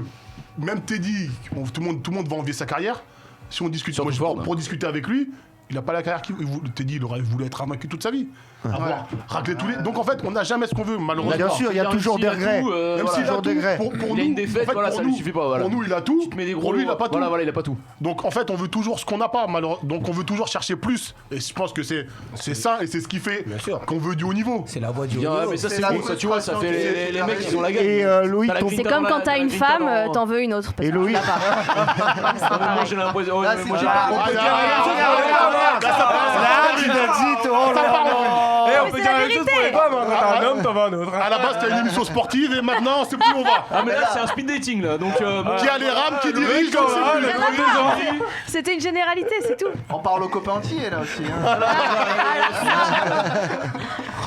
même Teddy, tout le monde va envier sa carrière. Si on discute, Surtout moi, Ford. pour discuter avec lui, il n'a pas la carrière qu'il voulait. Teddy, il aurait voulu être invaincu toute sa vie. Avoir raclé tous les. Donc en fait, on n'a jamais ce qu'on veut, malheureusement. Bien sûr, il y a toujours des regrets. Même s'il a toujours tout, des regrets. pour Il a nous, une défaite, en fait, voilà, pour ça nous- lui suffit pas, voilà. Pour nous, il a tout. Tu te mets des gros. Pour lui, il a pas tout. Voilà, il a pas tout. Donc en fait, on veut toujours ce qu'on n'a pas, malheureusement. Donc on veut toujours chercher plus. Et je pense que c'est ça et c'est ce qui fait Bien sûr. qu'on veut du haut niveau. C'est la voie du Bien, haut niveau. mais ça, C'est c'est la bon, ça, tu vois, ça fait les mecs qui ont la gagne. Et Loïc, T'as la ton... grinta C'est comme dans quand la- t'as la une grinta femme, dans- t'en veux une autre. Et Loïc, Moi, j'ai l'impression. Là, ouais, c'est moi, j'ai pas- on peut dire là, tu l'as dit, oh là là. Eh, on Mais peut c'est dire la la même chose vérité. pour les femmes, hein. Quand t'as un homme, t'en veux un autre. À la base, c'était une émission sportive et maintenant, c'est plus où on va. Ah, mais là, c'est un speed dating là. Donc, Qui a les rames, qui dirige, je sais plus. C'était une généralité, c'est tout. On parle au copain entier là aussi. Hein.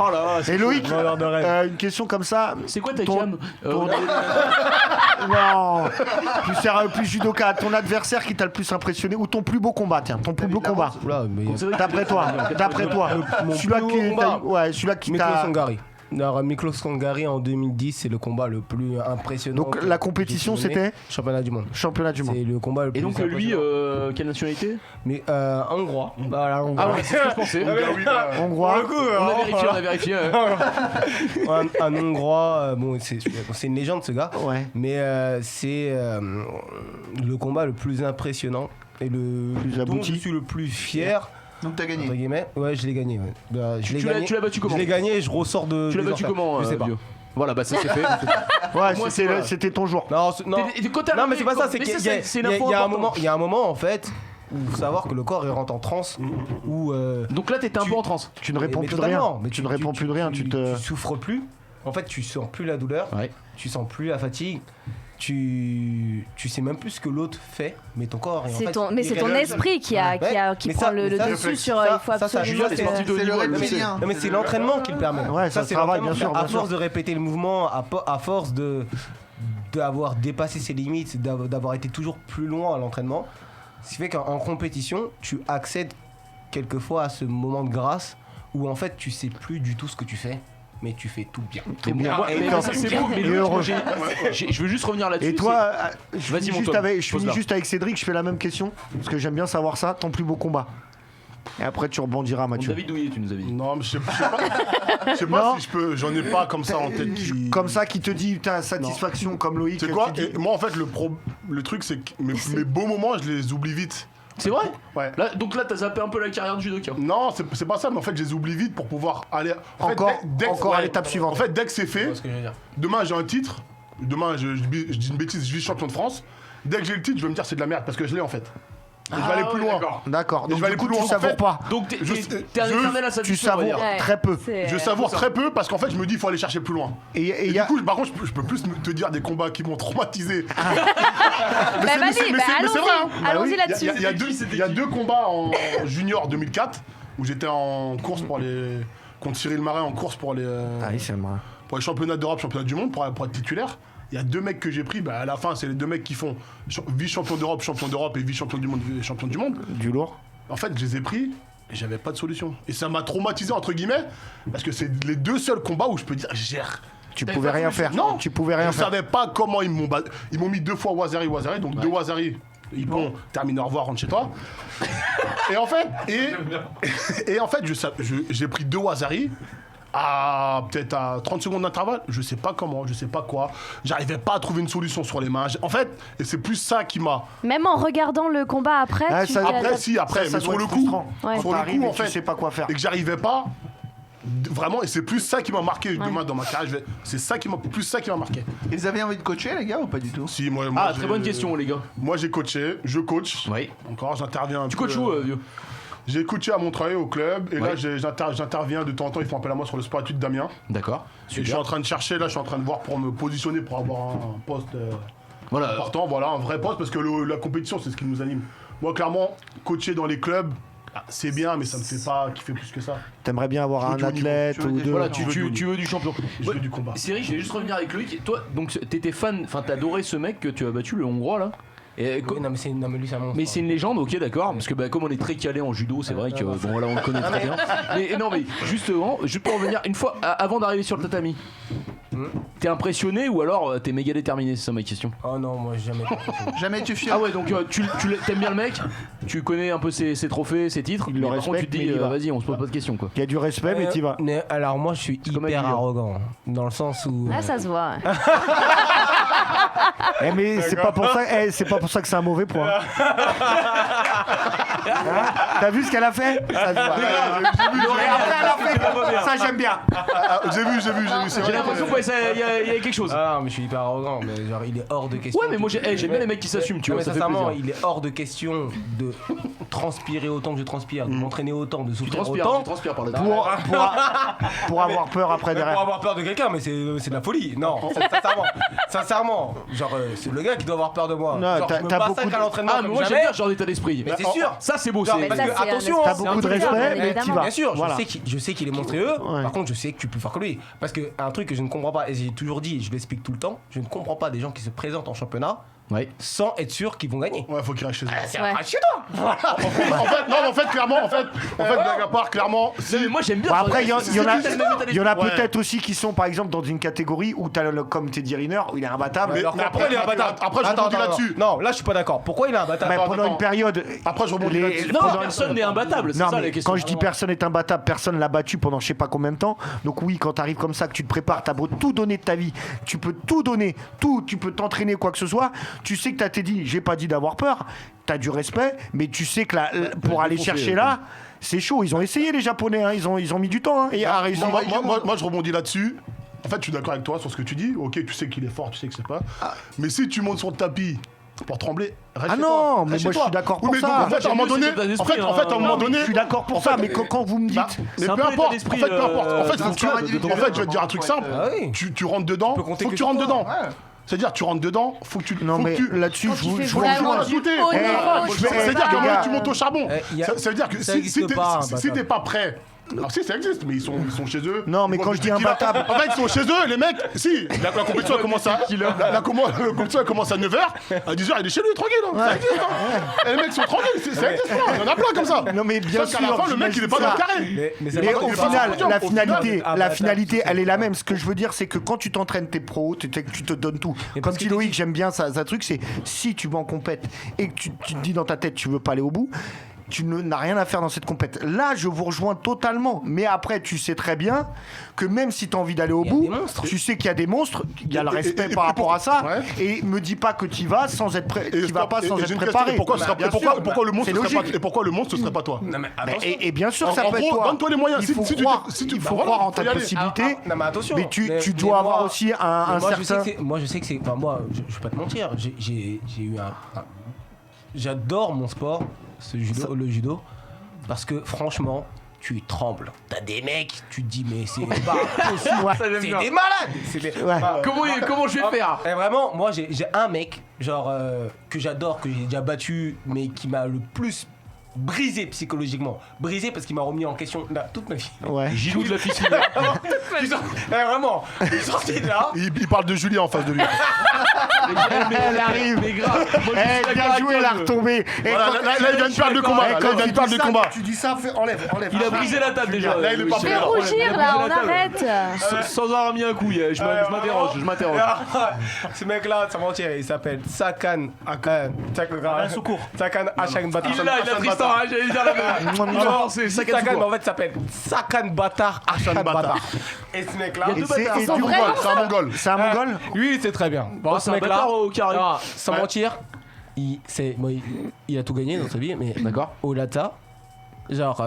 oh là là. Et Loïc, Vendeur de rêve. une question comme ça. C'est quoi ta Ton- cam Non, plus sérieux, plus judoka. Ton adversaire qui t'a le plus impressionné ou ton plus beau combat, tiens, ton plus beau combat. Oula, mais D'après toi, Mon celui-là plus qui, beau combat. ouais, celui-là qui Miklos t'a. Sangari. Alors, Miklos Sangari en 2010, c'est le combat le plus impressionnant. Donc que la compétition j'ai donné. c'était Championnat du monde. championnat du monde. C'est le combat le plus Et donc, lui, impressionnant. quelle nationalité Mais hongrois. Voilà, hongrois. Ah ouais, c'est ce que je pensais. Hongrois. On a vérifié. un hongrois, bon, c'est une légende ce gars. Ouais. Mais c'est le combat le plus impressionnant et le Plus dont abouti. je suis le plus fier. Donc t'as Entre gagné. guillemets. Ouais, je l'ai gagné. Ouais. Bah, je l'ai Tu l'as- gagné. tu l'as battu comment Je l'ai gagné et je ressors de. Tu l'as des battu enfers. comment, Je sais pas. vieux Voilà, bah ça c'est fait. Ouais, Moi, c'était ton jour. Non, non. Quand t'as Non, mais c'est pas ça. C'est mais qu'il y a- c'est il y a- une info il y a un importante. moment. Il y a un moment en fait ou savoir que le corps il rentre en transe. Ou, donc là, t'étais un peu en transe. Tu ne réponds plus de rien. Mais tu ne réponds plus de rien. Tu souffres plus. En fait, tu sens plus la douleur. Ouais. Tu sens plus la fatigue. Tu sais même plus ce que l'autre fait, mais ton corps. C'est ton esprit qui prend le dessus sur. Il faut absolument. C'est le reptilien. Non, mais c'est l'entraînement qui le permet. Ouais, ça c'est travaille, bien sûr. À force de répéter le mouvement, à force d'avoir dépassé ses limites, d'avoir été toujours plus loin à l'entraînement, ce qui fait qu'en compétition, tu accèdes quelquefois à ce moment de grâce où en fait tu sais plus du tout ce que tu fais. Mais tu fais tout bien. C'est beau, mais je veux juste revenir là-dessus. Et toi, je finis juste avec Cédric, je fais la même question, parce que j'aime bien savoir ça, ton plus beau combat. Et après tu rebondiras, Mathieu. David Douillet, tu nous avais dit. Non, mais je sais pas si je peux, j'en ai pas comme ça en tête. Comme ça qui te dit, putain, satisfaction, comme Loïc. C'est quoi? Moi en fait, le truc c'est que mes beaux moments, je les oublie vite. C'est vrai? Ouais. Donc là, t'as zappé un peu la carrière de judoka. Non, c'est pas ça, mais en fait, je les oublie vite pour pouvoir aller. Encore à l'étape suivante. En fait, dès que c'est fait, demain j'ai un titre. Demain, je dis une bêtise, je vis champion de France. Dès que j'ai le titre, je vais me dire c'est de la merde parce que je l'ai en fait. Et je vais aller plus loin. D'accord. Donc je vais aller plus loin. Tu savoures pas. Donc t'es un éternel à Tu savoures très peu. Je savoure très peu parce qu'en fait, je me dis il faut aller chercher plus loin. Et du coup, par contre, je peux plus te dire des combats qui m'ont traumatisé. Mais vas-y, allons-y là-dessus. Il y a 2 combats en junior 2004 où j'étais en course contre Cyril Marais en course pour les championnats d'Europe, championnats du monde, pour être titulaire. Il y a 2 mecs que j'ai pris, à la fin, c'est les 2 mecs qui font vice-champion d'Europe et vice-champion du monde, champion du monde. Du lourd. En fait, je les ai pris et j'avais pas de solution. Et ça m'a traumatisé, entre guillemets, parce que c'est les 2 seuls combats où je peux dire, gère. Tu pouvais rien faire. Non, tu pouvais rien faire. Je savais pas comment ils m'ont mis 2 fois Wazari, donc 2 Wazari. Ils vont terminer, au revoir, rentre chez toi. Et en fait, j'ai pris 2 Wazari. Peut-être à 30 secondes d'intervalle, je sais pas comment, je sais pas quoi, j'arrivais pas à trouver une solution sur les mains. En fait, et c'est plus ça qui m'a. Même en regardant le combat après, mais sur le coup, en fait, tu sais pas quoi faire. Et que j'arrivais pas, vraiment, et c'est plus ça qui m'a marqué demain dans ma carrière. C'est ça qui m'a marqué. Et vous avez envie de coacher, les gars, ou pas du tout? Si, moi très bonne question, les gars. Moi, j'ai coaché, je coach. Oui. Encore, j'interviens un peu. Tu coaches où, vieux? J'ai coaché à Montreuil au club et là j'interviens de temps en temps, ils font appel à moi sur le sport études d'Amiens. D'accord. Et je suis en train de chercher, là je suis en train de voir pour me positionner pour avoir un poste important, un vrai poste parce que la compétition c'est ce qui nous anime. Moi clairement, coacher dans les clubs, c'est bien mais ça me fait pas kiffer plus que ça. T'aimerais bien avoir un athlète ou deux. Voilà, tu veux du champion. Je veux du combat. Cyril, je vais juste revenir avec Loïc. Toi, donc t'étais fan, t'as adoré ce mec que tu as battu, le Hongrois là. Non mais lui c'est un monstre. Mais c'est une légende, ok d'accord, parce que comme on est très calé en judo, c'est vrai que on le connaît très bien. Mais justement, juste pour revenir une fois avant d'arriver sur le tatami, t'es impressionné ou alors t'es méga déterminé, c'est ça ma question. Oh non, moi jamais. Jamais tu fiers. Ah ouais, donc tu t'aimes bien le mec, tu connais un peu ses trophées, ses titres, mais par contre tu te dis vas-y, on se pose pas de questions quoi. Il y a du respect mais t'y vas. Alors moi je suis hyper arrogant dans le sens où ça se voit. Mais c'est pas pour ça que c'est un mauvais point. T'as vu ce qu'elle a fait? Ça se voit. Ça j'aime bien. J'ai vu. J'ai l'impression qu'il y a quelque chose. Ah non, mais je suis hyper arrogant, mais genre il est hors de question. Ouais, mais moi j'aime bien les mecs qui s'assument, tu vois. Ça fait plaisir. Il est hors de question de transpirer autant que je transpire, de m'entraîner autant, de souffrir autant. Tu transpires par là. Pour avoir peur après derrière. Pour avoir peur de quelqu'un, mais c'est de la folie. Non, sincèrement. Genre c'est le gars qui doit avoir peur de moi. Non, genre, t'as beaucoup à l'entraînement. Ah, mais moi j'aime bien ce genre d'état d'esprit. Mais c'est sûr. Ça c'est beau. Parce que attention, t'as beaucoup de respect, mais t'y vas. Bien sûr, Voilà. je sais qu'il est monstrueux. Ouais. Par contre, je sais que tu es plus fort que lui. Parce que un truc que je ne comprends pas, et j'ai toujours dit, je l'explique tout le temps, je ne comprends pas des gens qui se présentent en championnat sans être sûr qu'ils vont gagner. Ouais, faut qu'ils restent chez eux. C'est un chez toi. En fait, clairement, blague à part, clairement. Moi j'aime bien. Bon, après, il y en a peut-être aussi qui sont par exemple dans une catégorie où t'as comme Teddy Riner, où il est imbattable. Mais après, il est imbattable. Après, je rebondis là-dessus. Non, là je suis pas d'accord. Pourquoi il est imbattable? Mais pendant une période. Après, je rebondis là-dessus. Non, personne n'est imbattable. C'est Non, ça la mais question. quand je dis personne n'est imbattable, personne l'a battu pendant je sais pas combien de temps. Donc oui, quand t'arrives comme ça, que tu te prépares, t'as beau tout donner de ta vie, tu peux tout donner, tu peux t'entraîner quoi que ce soit. Tu sais que t'as Teddy, j'ai pas dit d'avoir peur, t'as du respect, mais tu sais que pour aller chercher là, c'est chaud. Ils ont essayé les Japonais, hein. ils ont mis du temps. Hein, et moi, je rebondis là-dessus. En fait, je suis d'accord avec toi sur ce que tu dis. Ok, tu sais qu'il est fort, tu sais que c'est pas. Mais si tu montes sur le tapis pour trembler. Reste Ah chez non, toi. mais Reste moi chez je suis toi. d'accord Oui, pour mais ça. donc, en fait, à un moment donné, Je suis d'accord pour ça, mais quand vous me dites. Mais C'est un peu peu importe. l'état En fait, d'esprit, peu importe. En fait, d'un club, je vais te dire un truc simple. Ah oui. Tu rentres dedans. peux compter Faut que que tu sur rentres toi. dedans. C'est-à-dire, tu rentres dedans. Faut que tu. Non, faut mais que tu- là-dessus, Quand je tu vous fais je vous vraiment rejoins. du haut Eh, niveau, C'est-à-dire les que gars. tu montes au charbon. y a- Ça veut dire que ça si existe pas, si t'es pas prêt. Alors si ça existe, mais ils sont chez eux. Non, mais Ils quand vont je dis du tequila. imbattable. En fait, ils sont chez eux, les mecs. Si, la compétition elle commence à la compétition elle commence à 9h, à 10h, il est chez lui tranquille. Hein. Ça existe. Hein. Et les mecs sont tranquilles, ça existe. Hein. Il y en a plein comme ça. Non, mais bien Sauf qu'à la sûr, fin, le mec il est pas j'imagine dans le ça. carré. Mais ça Mais va pas au au final, final, la finalité, elle est la même. Ce que je veux dire, c'est que quand tu t'entraînes, t'es pro, tu te donnes tout. Mais Comme parce dit que Loïc, j'aime bien ça truc, c'est si tu vas en compète et que tu te dis dans ta tête, tu veux pas aller au bout. Tu n'as rien à faire dans cette compète. Là, je vous rejoins totalement. Mais après, tu sais très bien que même si tu as envie d'aller au Il y a bout, des monstres. tu sais qu'il y a des monstres, il y a le respect et par rapport à ça. ouais. Et me dis pas que tu vas sans être prêt. Et Tu vas pas sans j'ai être une préparé. question, pourquoi le monstre c'est ce serait logique. pas et pourquoi le monstre ce serait pas toi? Non, mais Mais- attention. et bien sûr, ça En peut être gros, toi. donne-toi les moyens. Il faut Si tu croire, si tu- il faut bah croire voilà, en ta faut y aller. possibilité. Non, mais attention. Mais tu Mais dois avoir moi- aussi un moi, je sais certain. que c'est- moi, je sais que c'est. Enfin, moi, je vais pas te mentir. J'ai eu j'adore mon sport, le judo, parce que franchement, tu trembles. T'as des mecs, tu te dis, mais c'est pas possible. C'est des malades. C'est des- Ouais. Enfin, Comment je vais faire? Et vraiment, moi, j'ai un mec, genre, que j'adore, que j'ai déjà battu, mais qui m'a le plus brisé psychologiquement. Brisé parce qu'il m'a remis en question toute ma vie. Ouais. Gilou de la piscine. Vraiment, je suis sorti de là. Il parle de Julien en face de lui. Elle arrive. Mais grave. Moi, je suis Eh, d'accord bien avec joué, toi, la je- retombée. Et Voilà, quand- là, il vient de perdre le combat. Là, il vient de perdre le combat. Tu dis ça, enlève. Il a brisé la table déjà. Là, il est pas Michel. prêt, Fais rougir Il a là, brisé on la table. arrête. Sans avoir mis un coup, je m'interroge. Ce mec-là, sans mentir, il s'appelle Sakan. Sakan Ashan Batar. Il a Tristan, hein, j'allais dire la même. Il a avancé, Sakan Sakan, mais Soukour. en fait, il s'appelle Sakan Batar Ashan Batar. Et ce mec-là, Il y a deux c'est- bâtards. et Sans du vrai. coup, C'est un mongol. C'est un mongol. lui, c'est très bien. Bon, c'est un bâtard au carré. Sans mentir, il a tout gagné dans sa vie, mais D'accord. au-delà de ça, genre,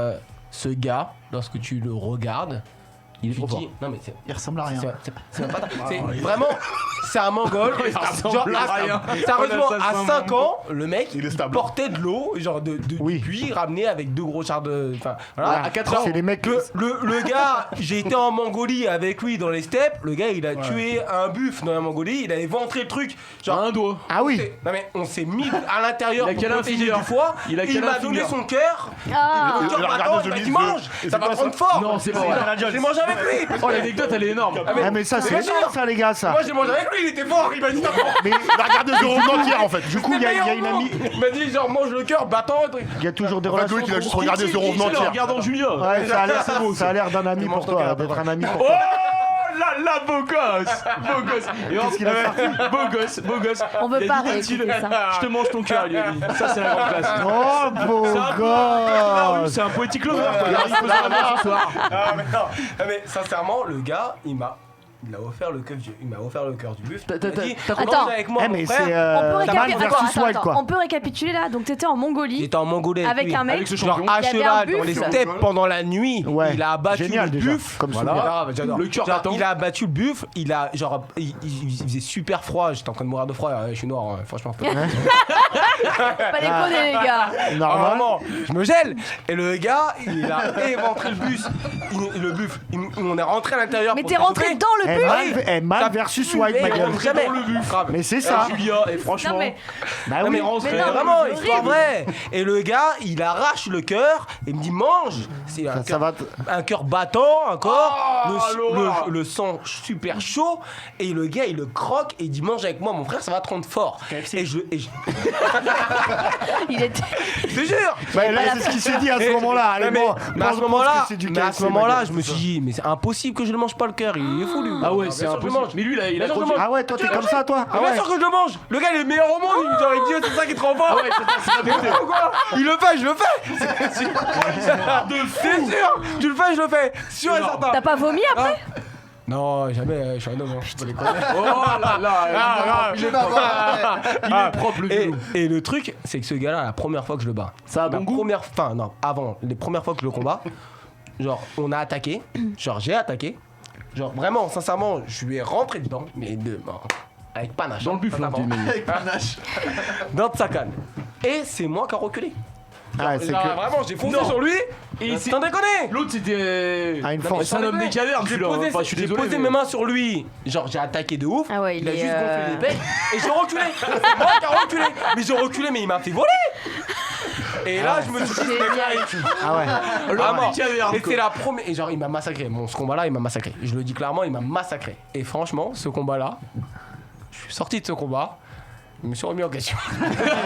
ce gars, lorsque tu le regardes, Il est tu trop fort. dis, non mais Il ressemble à rien. c'est un bâtard. C'est vraiment, c'est un mongol. Il ressemble Genre, à rien. sérieusement, On a ça, à c'est 5 ans, le mec, Il est stable. portait de l'eau, genre du puits, ramené avec 2 gros chars de. Enfin, voilà. Ouais, À 4 ans. c'est les mecs. Le gars, j'ai été en Mongolie avec lui dans les steppes. Le gars, il a tué un buffle dans la Mongolie. Il avait ventré le truc. Genre, Un doigt. Ah oui. non mais on s'est mis à l'intérieur Il a pour quel protéger infinieur du foie. Il a Il quel m'a donné infinieur son cœur. Ah. Le cœur Il a battant, regardé il m'a The dit Miz mange. et Ça c'est va quoi prendre ça fort. Non, c'est pas vrai. J'ai mangé avec lui. Oh, l'anecdote, elle est énorme. Ah mais ça c'est bien sûr. ça les gars ça. Moi j'ai mangé avec lui, il était fort. Il m'a dit non. Mais Il a regardé The Room entière en fait. du coup il y a une amie. Il m'a dit genre mange le cœur battant. Il y a toujours des En fait, relations. Loïc, il a juste trop- regardé The Room En entière. regardant Julien. Ouais, ça a l'air d'un ami pour toi, d'être un ami pour Oh toi. là, beau gosse. Beau gosse. Et Qu'est-ce qu'il a sorti Beau gosse. On veut Il a pas dit, réécouter ça. Je te mange ton cœur, lui a dit. Ça, c'est la grande classe. Oh beau C'est un peu la rue, gosse. c'est un poétique lover, quoi. Il arrive faisant la main ce soir. Ah mais non. Ah, mais sincèrement le gars il m'a offert le cœur du buffle. Il m'a dit, t'as- mange Attends. avec moi Eh mon mais frère. c'est On peut Taman récapituler. versus Wild quoi. On peut récapituler là. Donc t'étais en Mongolie J'étais en Mongolie avec un mec. Avec ce genre champion. à Il y avait cheval un dans les buffle. steppes pendant la nuit. Ouais. Il a abattu Génial, le déjà, buffle. comme Voilà. souvenir. Ah, bah, j'adore. Le cœur Genre, battant. il a abattu le buffle. Il a genre il faisait super froid. J'étais en train de mourir de froid. Je suis noir. Franchement. Pas déconner les gars. Ah, Normal. vraiment, je me gèle. Et le gars, il a éventré le buffle. On est rentré à l'intérieur. Mais pour t'es se rentré sauver. dans le but. Man versus Wild Mais ma on gueule. rentre jamais. Mais c'est ça. Julia, et franchement. Non mais Bah Non mais oui. rentré, Mais non, mais vraiment, c'est histoire horrible. vraie. Et le gars, il arrache le cœur et me dit mange. C'est un Ça cœur- va. un cœur battant encore, l'horreur. le sang super chaud, et le gars il le croque et il dit mange avec moi mon frère, ça va te rendre fort. Et je il était. te jure. Bah là c'est ce qu'il s'est dit à ce moment-là. Allez mais, bon. mais à pense ce que moment-là, c'est du mais à KFC, ce ma moment-là, gueule, je me c'est suis dit mais c'est impossible que je le mange pas le cœur, il est fou lui. Ah ouais, Bien c'est sûr que je le impossible. mange. Mais lui, il a Bien sûr que trop je le Ah ouais, toi t'es comme ça toi. Ah, bien sûr que je le mange. Le gars il est le meilleur au monde, il me dit Dieu, c'est ça qui te rend fort. Ah ouais, c'est ta beauté. Pourquoi Il le fait, je le fais. C'est sûr, tu le fais, je le fais. Sûr et certain. T'as pas vomi après? Non, jamais, je suis un homme, je peux les connaître. Oh là là. Il est propre. Il est propre, le Gilou. Et le truc, c'est que ce gars-là, la première fois que je le bats, Ça a bon goût. avant, les premières fois que je le combats, genre, on a attaqué, genre, j'ai attaqué, genre, vraiment, sincèrement, je lui ai rentré dedans, mais avec panache. Dans le buffle, totalement. Avec panache. Dans sa canne. Et c'est moi qui a reculé. Ah, c'est Genre, que. vraiment, j'ai foncé Non. sur lui. Et Sans déconner. L'autre c'était. Ah, une Non, force. mais c'est un homme des cavernes, J'ai celui-là. posé, Enfin, je suis j'ai désolé. posé mais- mes mains sur lui. Genre, j'ai attaqué de ouf. Ah ouais, il a il est, juste gonflé les pecs. Et j'ai reculé. C'est moi qui a reculé. Mais j'ai reculé, mais il m'a fait voler. Et là, je me suis dit, ce mec-là, Ah ouais. Ah, mort. des cavernes, Et quoi. c'est la première. Et genre, il m'a massacré. Bon, ce combat-là, il m'a massacré. Je le dis clairement, il m'a massacré. Et franchement, ce combat-là, je suis sorti de ce combat. Je me suis remis en question.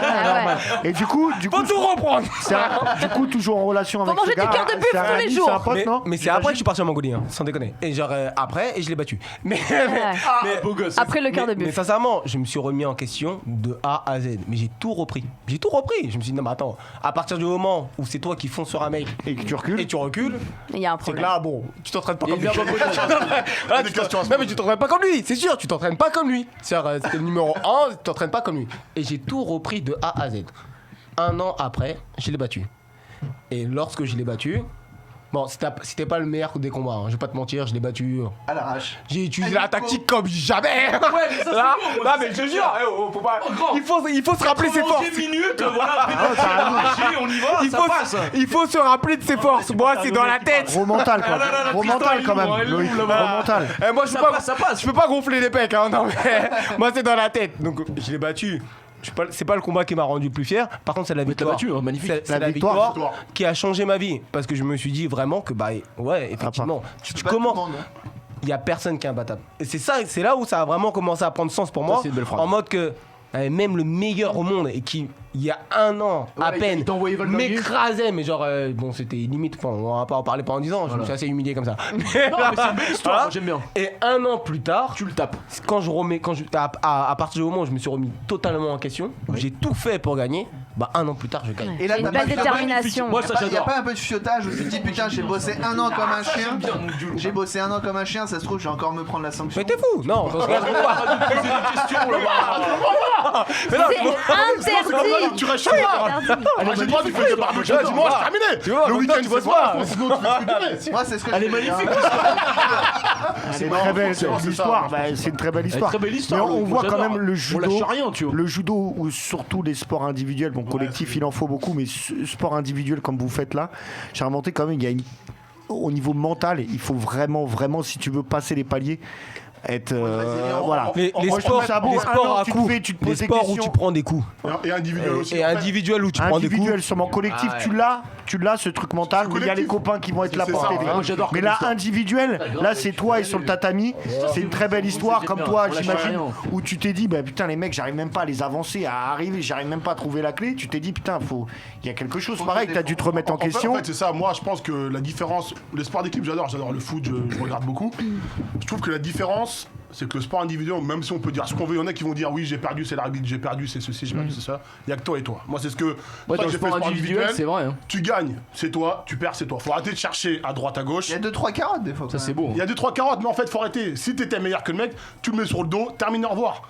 Ah ouais. Et du coup, Faut tout reprendre. du coup, toujours en relation avec Faut manger ce gars. du cœur de buffle c'est un tous les ami, jours. C'est un pote, non Mais c'est après que je suis parti en Mongolie, hein, sans déconner. Et genre, après, et je l'ai battu. Mais. Ah, beau gosse. Après le cœur de Mais buffle. sincèrement, je me suis remis en question de A à Z. Mais j'ai tout repris. J'ai tout repris. Je me suis dit, non, mais attends, à partir du moment où c'est toi qui fonces sur un mec Et que tu recules. et tu recules, Il y a un c'est que problème. là, bon, tu t'entraînes pas Il y a comme une lui. verbe au potage. Voilà, Des tu t'en- questions à se non, mais tu t'entraînes pas comme lui, c'est sûr, tu t'entraînes pas comme lui. C'est-à-dire, c'était le numéro 1, tu t'entraînes pas comme lui. Et j'ai tout repris de A à Z. Un an après, je l'ai battu. Et lorsque je l'ai battu, bon, c'était pas le meilleur des combats, hein, je vais pas te mentir, je l'ai battu. À l'arrache. J'ai utilisé la tactique comme jamais. Ouais, mais ça, Là, c'est bon, non, mais je te jure, faut pas. Il faut se rappeler ses forces. 10 minutes, voilà, on y va, Il ça faut, passe. il faut se rappeler de ses forces. Moi, c'est dans la tête. Remontal, quoi. Remontal, quand même. elle Loïc, l'ouvre, là-bas. remontal. Moi, je Ça peux pas, passe, ça passe. je peux pas gonfler les pecs, hein, non, mais moi, c'est dans la tête. Donc, je l'ai battu. C'est pas le combat qui m'a rendu le plus fier. Par contre, c'est la t'as victoire. battu, hein, magnifique. C'est la victoire. victoire qui a changé ma vie. Parce que je me suis dit vraiment que, bah, ouais, effectivement. Tu Pas tout le commences. monde, hein. Il y a personne qui est imbattable. Et c'est là où ça a vraiment commencé à prendre sens pour moi. c'est une belle phrase. En mode que même le meilleur au monde et qui il y a un an à Ouais, peine il t'a envoyé Valverde. m'écrasait, mais genre bon, c'était limite, enfin, on va pas en parler pendant 10 ans, je me suis assez humilié comme ça. Non, mais c'est une belle histoire, Voilà. moi, j'aime bien. Et un an plus tard, Tu le tapes. à partir du moment où je me suis remis totalement en question, où j'ai tout fait pour gagner, bah un an plus tard je gagne. Et là, Une t'as belle pas- détermination. Moi, ça, Il y a j'adore. pas un peu de fiotage où tu te dis putain j'ai bossé un an comme un chien. J'ai bossé un an comme un chien, ça se trouve je vais encore me prendre la sanction. Mais t'es fou. Non, dans ce cas, je peux pas. Poser des questions, là. Mais non, C'est interdit. Tu restes chez moi. Interdit. Moi, j'ai pas, tu fais des barbecues le dimanche, c'est terminé. Tu vois, Le donc week-end, toi, tu tu bosses bosses pas. pas. Sinon, tu fais ce que tu veux. Moi c'est ce que Elle je est fais, hein. magnifique. C'est une très belle c'est ça, histoire. ouais. Bah, c'est une très belle histoire. Très belle histoire. Mais on Loïc, voit moi, quand j'adore. même le On judo. lâche rien, tu vois. Le judo ou surtout les sports individuels, bon collectif il en faut beaucoup, mais sport individuel comme vous faites là, j'ai remonté quand même, il y a au niveau mental, il faut vraiment si tu veux passer les paliers, être voilà. Les Moi, je sports, trouve ça beau. les Un sports an, à tu te coups, fais, tu te les poses des sports où questions. tu prends des coups. Et individuel aussi. Et en fait. individuel où tu prends des coups. Individuel, sûrement collectif, Ah ouais. tu l'as ce truc mental, mais il y a les collectif. copains qui vont être là C'est pour ça, t'aider. moi, j'adore Mais comme là, histoire. individuel, là c'est toi et sur le tatami, c'est une très belle histoire j'aime comme bien. toi, On lâche j'imagine, rien. où tu t'es dit, bah putain les mecs, j'arrive même pas à les avancer, à arriver, j'arrive même pas à trouver la clé, tu t'es dit putain, il y a quelque chose, pareil, t'as dû te remettre en question. En fait, c'est ça. Moi, je pense que la différence, les sports d'équipe, j'adore le foot, je regarde beaucoup. Je trouve que la différence, c'est que le sport individuel, même si on peut dire ce qu'on veut, il y en a qui vont dire oui, j'ai perdu, c'est l'arbitre, j'ai perdu, c'est ceci, j'ai perdu, c'est ça. Il y a que toi et toi. Moi, c'est ce que. Ouais, ça dans que le j'ai fait sport individuel, c'est vrai. hein. Tu gagnes, c'est toi, tu perds, c'est toi. Faut arrêter de chercher à droite, à gauche. Il y a 2-3 carottes des fois. Ça, quand c'est même. beau. Il y a 2-3 carottes, mais en fait, faut arrêter. Si t'étais meilleur que le mec, tu le mets sur le dos, termine, au revoir.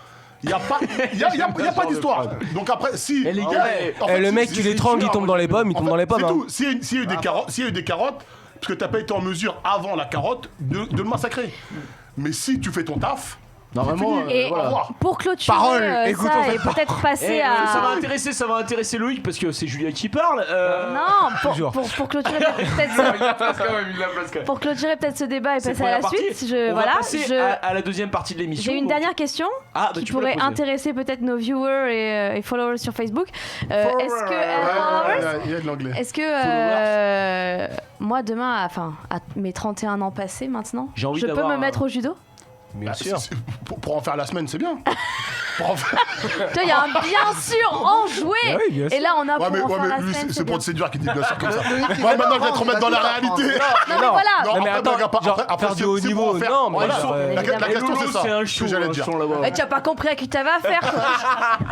Il n'y a pas, y a pas d'histoire. Donc après, si. Et les gars, en fait, le si- mec, si- tu si- l'étrangles, si- il tombe dans les pommes, il en tombe fait, dans les pommes. C'est hein. tout. S'il y a eu des carottes, parce que t'as pas été en mesure avant la carotte de le massacrer. Mais si tu fais ton taf, Normalement, fini. Et Au revoir. pour clôturer Parole, ça écoutons et peut-être passer ça va à... intéresser Loïc parce que c'est Julia qui parle. Non, Toujours. pour clôturer peut-être pour clôturer peut-être ce débat et C'est passer à la première suite, partie. je On va voilà, passer je à la deuxième partie de l'émission. j'ai une donc- dernière question Ah, bah, qui tu peux la pourrait poser. intéresser peut-être nos viewers et followers sur Facebook. Est-ce que followers il y a de l'anglais. est-ce que moi demain, enfin à mes 31 ans passés maintenant, J'ai envie je peux d'avoir me mettre au judo? Bien sûr. Pour en faire la semaine, c'est bien. Pour en faire- Tu vois, il y a un bien sûr en jouer. Ah oui, bien sûr. Et là, on a Ouais, pour en faire la lui, semaine. c'est pour te séduire qu'il dit bien sûr comme ça. Loïc, il Ouais, va maintenant, je vais te t'apprendre, remettre dans il la va réalité. Non, mais voilà. Non, Non, mais après, attends, regarde, genre, après, faire du haut c'est pour niveau, en faire- non, mais Voilà, genre, la question, c'est ça. C'est un Ce show, que j'allais un dire. show là-bas. Mais tu as pas compris à qui t'avais affaire, toi.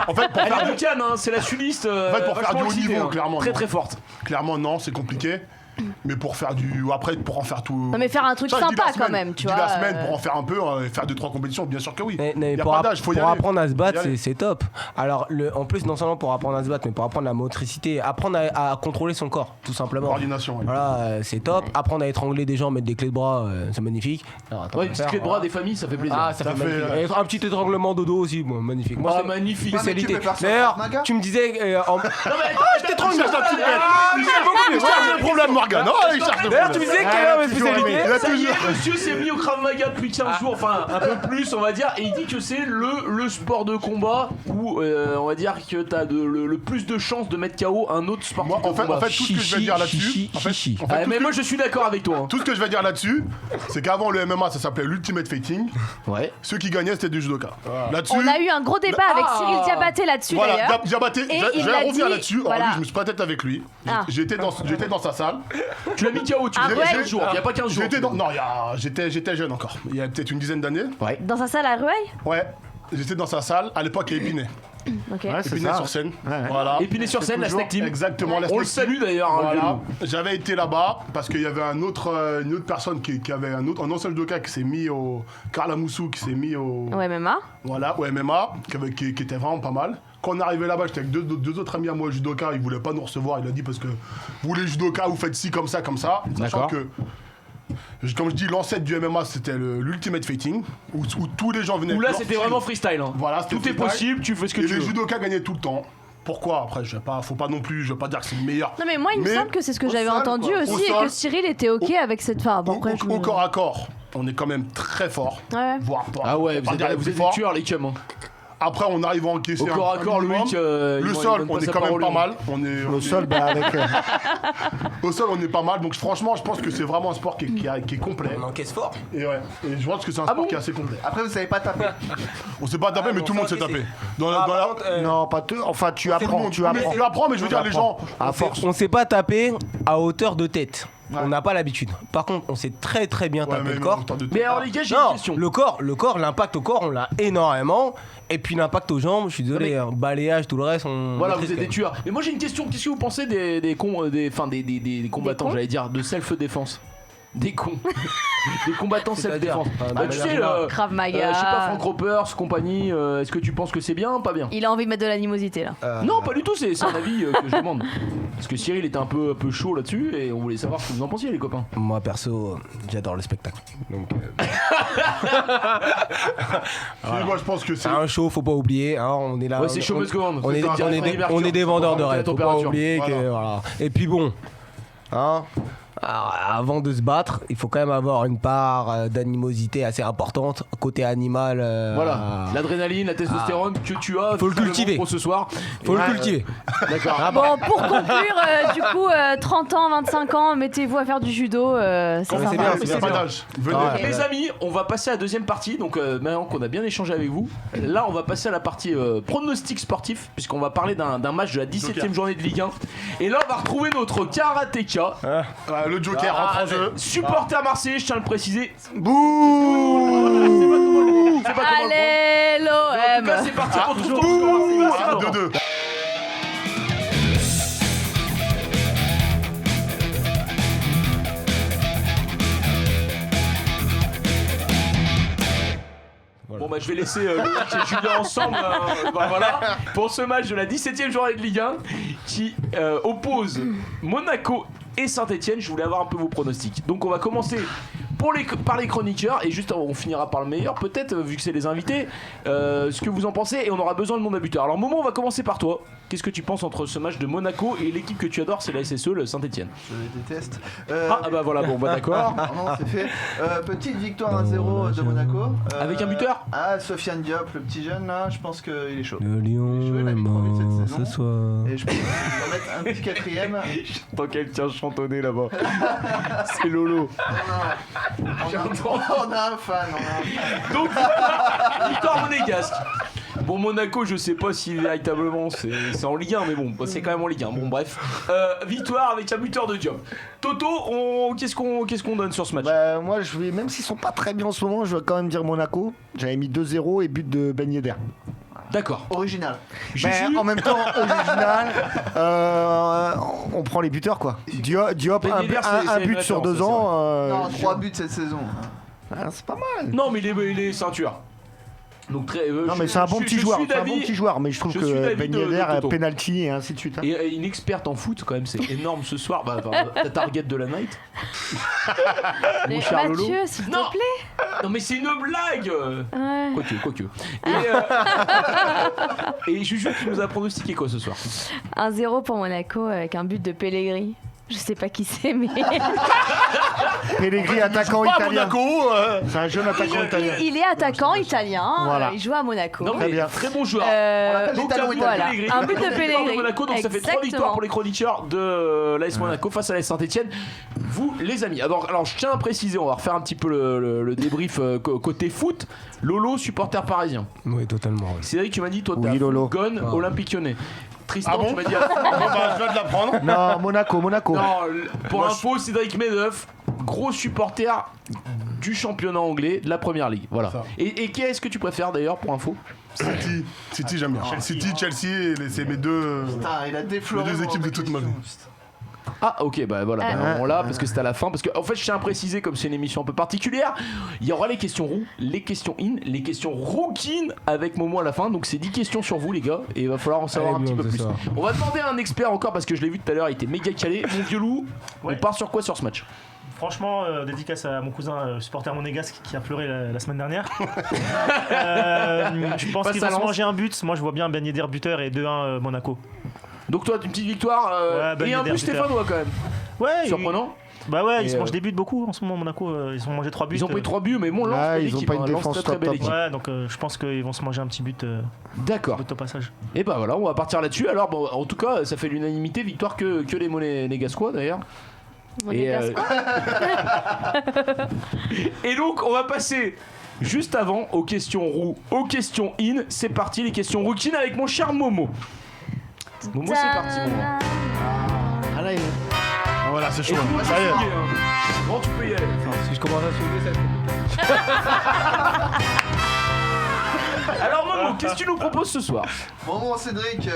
En fait, pour Elle faire est boucane, hein, c'est la sudiste. En fait, pour faire du haut excitée, niveau, hein. clairement, Très non. très forte. Clairement, non, c'est compliqué. Mais pour faire pour en faire tout. Non, mais faire un truc sympa quand même, tu vois. La semaine pour en faire un peu, faire 2-3 compétitions, bien sûr que oui. Mais pour apprendre à se battre, c'est top. Alors, en plus, non seulement pour apprendre à se battre, mais pour apprendre la motricité, apprendre à contrôler son corps, tout simplement. Coordination, oui. Voilà, c'est top. Apprendre à étrangler des gens, mettre des clés de bras, c'est magnifique. Alors, attends, une petite clé de bras des familles, ça fait plaisir. Ah, ça fait magnifique. Un petit étranglement de dos aussi, bon, magnifique. Moi, c'est magnifique. Spécialité. D'ailleurs, tu me disais. Non, mais attends, je t'étrangle, je cherche la petite bête. Il cherche le problème, Morgane. Non, il cherche le problème. D'ailleurs, tu me disais quelle est ma spécialité. Ça y est, monsieur s'est mis au Krav Maga depuis 15 jours, enfin un peu plus, on va dire, et il dit que c'est le sport de combat où on va dire que t'as le plus de chances de mettre KO un autre sportif. En fait, tout ce que je vais dire là-dessus. Mais moi, je suis d'accord avec toi. Tout ce que je vais dire là-dessus, c'est qu'avant le MMA, ça s'appelait l'Ultimate Fighting. Ouais. Ceux qui gagnaient, c'était du judoka. Là-dessus. On a eu un gros débat avec Cyril Diabaté là-dessus d'ailleurs. Voilà, Diabaté, je vais revenir là-dessus. Voilà. Alors lui, je me suis pas tête avec lui. J'étais dans sa salle. Tu l'as mis KO, tu l'as mis 15 jours, il y a pas 15 jours. Non, j'étais jeune encore. Il y a peut-être une dizaine d'années. Ouais. Dans sa salle à Rueil. Ouais. J'étais dans sa salle, à l'époque à Épinay. Okay. Ouais, Épinay sur scène. Ouais. Voilà. Épinay sur scène, la Snack Team. Exactement, la On le Snack Team. salue d'ailleurs. Voilà. J'avais été là-bas parce qu'il y avait une autre personne qui avait un ancien judoka qui s'est mis au. Karl Amoussou qui s'est mis au. Ouais, MMA. Voilà, au MMA, qui était vraiment pas mal. Quand on est arrivé là-bas, j'étais avec deux autres amis à moi, judoka, ils voulaient pas nous recevoir. Il a dit parce que vous les judoka, vous faites ci comme ça. Sachant que. Comme je dis, l'ancêtre du MMA, c'était l'Ultimate Fighting, où tous les gens venaient. Où là, c'était vraiment freestyle. Hein. Voilà, tout est possible, tu fais ce que tu veux. Et les judokas gagnaient tout le temps. Pourquoi? Après, faut pas non plus, je veux pas dire que c'est le meilleur. Non, mais moi, il me semble que c'est ce que j'avais entendu aussi, et que Cyril était ok avec cette fin. Au corps à corps, on est quand même très fort. Ouais. Voire pas. Ah ouais, vous êtes des tueurs, les chums. Après, on arrive à encaisser au corps à corps, Loïc. Le sol, on est quand même pas mal. Au sol, avec. Au sol, on est pas mal. Donc, franchement, je pense que c'est vraiment un sport qui est complet. On encaisse fort. Et je pense que c'est un sport qui est assez complet. Après, vous savez pas taper. On sait pas taper, mais tout le monde sait taper. Non, pas tout. Enfin, tu apprends. Tu apprends, mais je veux dire, les gens. À force. On sait pas taper à hauteur de tête. Ouais. On n'a pas l'habitude. Par contre, on sait très très bien taper le corps. Mais alors les gars, j'ai une question. Le corps, l'impact au corps, on l'a énormément. Et puis l'impact aux jambes, je suis désolé, balayage, tout le reste, on. Voilà, vous êtes des tueurs. Mais moi j'ai une question. Qu'est-ce que vous pensez des combattants, j'allais dire, de self-défense? Des cons. Des combattants self-défense. Tu sais, Krav Maga. Je sais pas, Frank Ropers, compagnie, est-ce que tu penses que c'est bien ou pas bien? Il a envie de mettre de l'animosité là. Non, pas du tout, c'est un avis que je demande. Parce que Cyril était un peu chaud là-dessus et on voulait savoir ce que vous en pensiez, les copains. Moi perso, j'adore le spectacle. Donc. Moi je pense que c'est un show, faut pas oublier. Hein, on est là. Ouais, c'est show must go on. On est des vendeurs de rêve. Faut pas oublier que voilà. Et puis bon, hein. Alors, avant de se battre, il faut quand même avoir une part d'animosité assez importante côté animal. Voilà, l'adrénaline, la testostérone que tu as. Faut le cultiver pour ce soir. Faut le cultiver. D'accord. Bon, pour conclure, du coup, 30 ans, 25 ans, mettez-vous à faire du judo. C'est bien. Okay. Les amis, on va passer à la deuxième partie. Donc maintenant qu'on a bien échangé avec vous, là on va passer à la partie pronostic sportif, puisqu'on va parler d'un match de la 17ème journée de Ligue 1. Et là on va retrouver notre karatéka. Le Joker rentre en jeu. Supporter marseillais, je tiens à le préciser. Bouh. Allez, l'OM. En tout cas, c'est parti. On retrouve ton score. 2-2. Bon bah je vais laisser Loïc et Julien ensemble voilà, pour ce match de la 17ème journée de Ligue 1 qui oppose Monaco et Saint-Etienne. Je voulais avoir un peu vos pronostics. Donc on va commencer par les chroniqueurs et juste on finira par le meilleur peut-être vu que c'est les invités. Ce que vous en pensez et on aura besoin de mon buteur. Alors Momo, on va commencer par toi. Qu'est-ce que tu penses entre ce match de Monaco et l'équipe que tu adores, c'est la SSE, le Saint-Etienne? Je les déteste. Ah bah voilà, bon bah d'accord. Non, c'est fait. Petite victoire 1-0 de Monaco. Avec un buteur? Ah, Sofiane Diop, le petit jeune là, je pense qu'il est chaud. Le Lion est mort ce soir. Et je pense qu'il va mettre un petit quatrième. J'entends quelqu'un chantonner là-bas. C'est Lolo. On a un fan. Donc, victoire monégasque. Bon, Monaco, je sais pas si véritablement c'est en Ligue 1, mais bon, c'est quand même en Ligue 1. Bon, bref. Victoire avec un buteur de Diop. Toto, qu'est-ce qu'on donne sur ce match? Bah, moi, même s'ils sont pas très bien en ce moment, je vais quand même dire Monaco. J'avais mis 2-0 et but de Ben Yedder. D'accord. Original. Mais en même temps, original, on prend les buteurs quoi. Diop, un but sur 2 ans. Non, 3 buts cette saison. C'est pas mal. Non, mais il est ceinture. Donc non mais c'est un bon petit joueur, mais je trouve que Ben Yedder, penalty et ainsi de suite. Hein. Et une experte en foot quand même, c'est énorme ce soir. Ta target de la night. Mon cher Lolo. Mathieu, s'il te plaît. Non mais c'est une blague. Ouais. Quoique. Et Juju, tu nous as pronostiqué quoi ce soir? 1-0 pour Monaco avec un but de Pellegrini. Je sais pas qui c'est, mais. Pellegrini, attaquant italien. Monaco, c'est un jeune attaquant italien. Il est attaquant italien. Voilà. Il joue à Monaco. Non, mais très bon joueur. Donc, voilà. Un but de Pellegrini. Monaco, donc ça fait 3 victoires pour les chroniqueurs de l'AS Monaco face à l'AS Saint-Etienne. Vous, les amis. Alors, je tiens à préciser, on va refaire un petit peu le débrief côté foot. Lolo, supporter parisien. Oui, totalement. Oui. Cédric, tu m'as dit, toi, t'as Gone, Olympique Lyonnais. Tristan, tu m'as dit. je viens de l'apprendre. Non, Monaco. Non, pour info, Cédric Méneuf, gros supporter du championnat anglais de la première ligue. Voilà. Et qui est-ce que tu préfères d'ailleurs pour info? City, j'aime bien. City, Chelsea, c'est mes deux. Putain, il a défloré les deux équipes de toute ma vie. Ah ok bah voilà on l'a parce que c'est à la fin parce que en fait je tiens à préciser comme c'est une émission un peu particulière il y aura les questions roux, les questions in, les questions rookin avec Momo à la fin donc c'est 10 questions sur vous les gars et il va falloir en savoir un petit peu plus. On va demander à un expert encore parce que je l'ai vu tout à l'heure il était méga calé. Mon vieux loup, on part sur quoi sur ce match? Franchement, dédicace à mon cousin supporter monégasque qui a pleuré la semaine dernière. Je pense qu'ils vont se manger un but. Moi je vois bien Ben Yedder buteur et 2-1 Monaco. Donc toi une petite victoire et un but stéphanois quand même. Ouais. Surprenant. Bah ouais, ils se mangent des buts beaucoup en ce moment Monaco. Ils ont mangé 3 buts. Ils ont pris 3 buts mais bon Lens ils ont pas une défense très belle équipe. Ouais donc je pense qu'ils vont se manger un petit but. D'accord. Au passage. Et bah voilà on va partir là-dessus. Alors bon en tout cas ça fait l'unanimité victoire que les Monégascois d'ailleurs. Et donc on va passer juste avant aux questions roux, aux questions in. C'est parti les questions rookin avec mon cher Momo. Momo c'est parti Momo. Ah là il est. Voilà c'est chaud. Ça y est. Bon tu peux y aller. Si je commence à soulever ça. Alors Momo, qu'est-ce que tu nous proposes ce soir? Bon Cédric,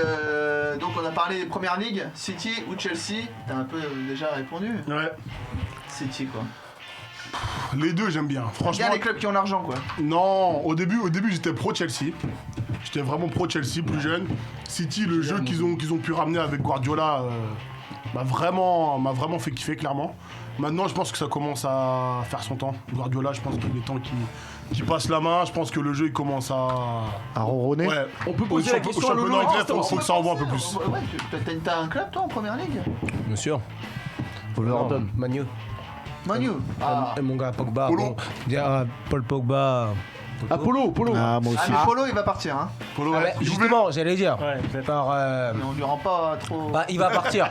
donc on a parlé Première Ligue, City ou Chelsea. T'as un peu déjà répondu. Ouais. City quoi. Les deux j'aime bien. Franchement. Bien les clubs qui ont l'argent quoi. Non, au début j'étais pro Chelsea. J'étais vraiment pro Chelsea plus jeune. City, le jeu qu'ils ont pu ramener avec Guardiola m'a vraiment fait kiffer clairement. Maintenant je pense que ça commence à faire son temps. Guardiola, je pense qu'il est temps qu'il passe la main. Je pense que le jeu il commence à ronronner. Ouais. On peut poser la question à Lolo. Faut que ça envoie un peu plus. Ouais, t'as un club toi en Première Ligue? Bien sûr. Wolverhampton. Manu. Et mon gars Pogba. Polo. Bon, Paul Pogba. Ah Polo. Ah moi aussi. Ah mais Polo il va partir hein. Polo, Ah, justement, j'allais dire. Ouais, Mais on lui rend pas trop. Bah, il va partir.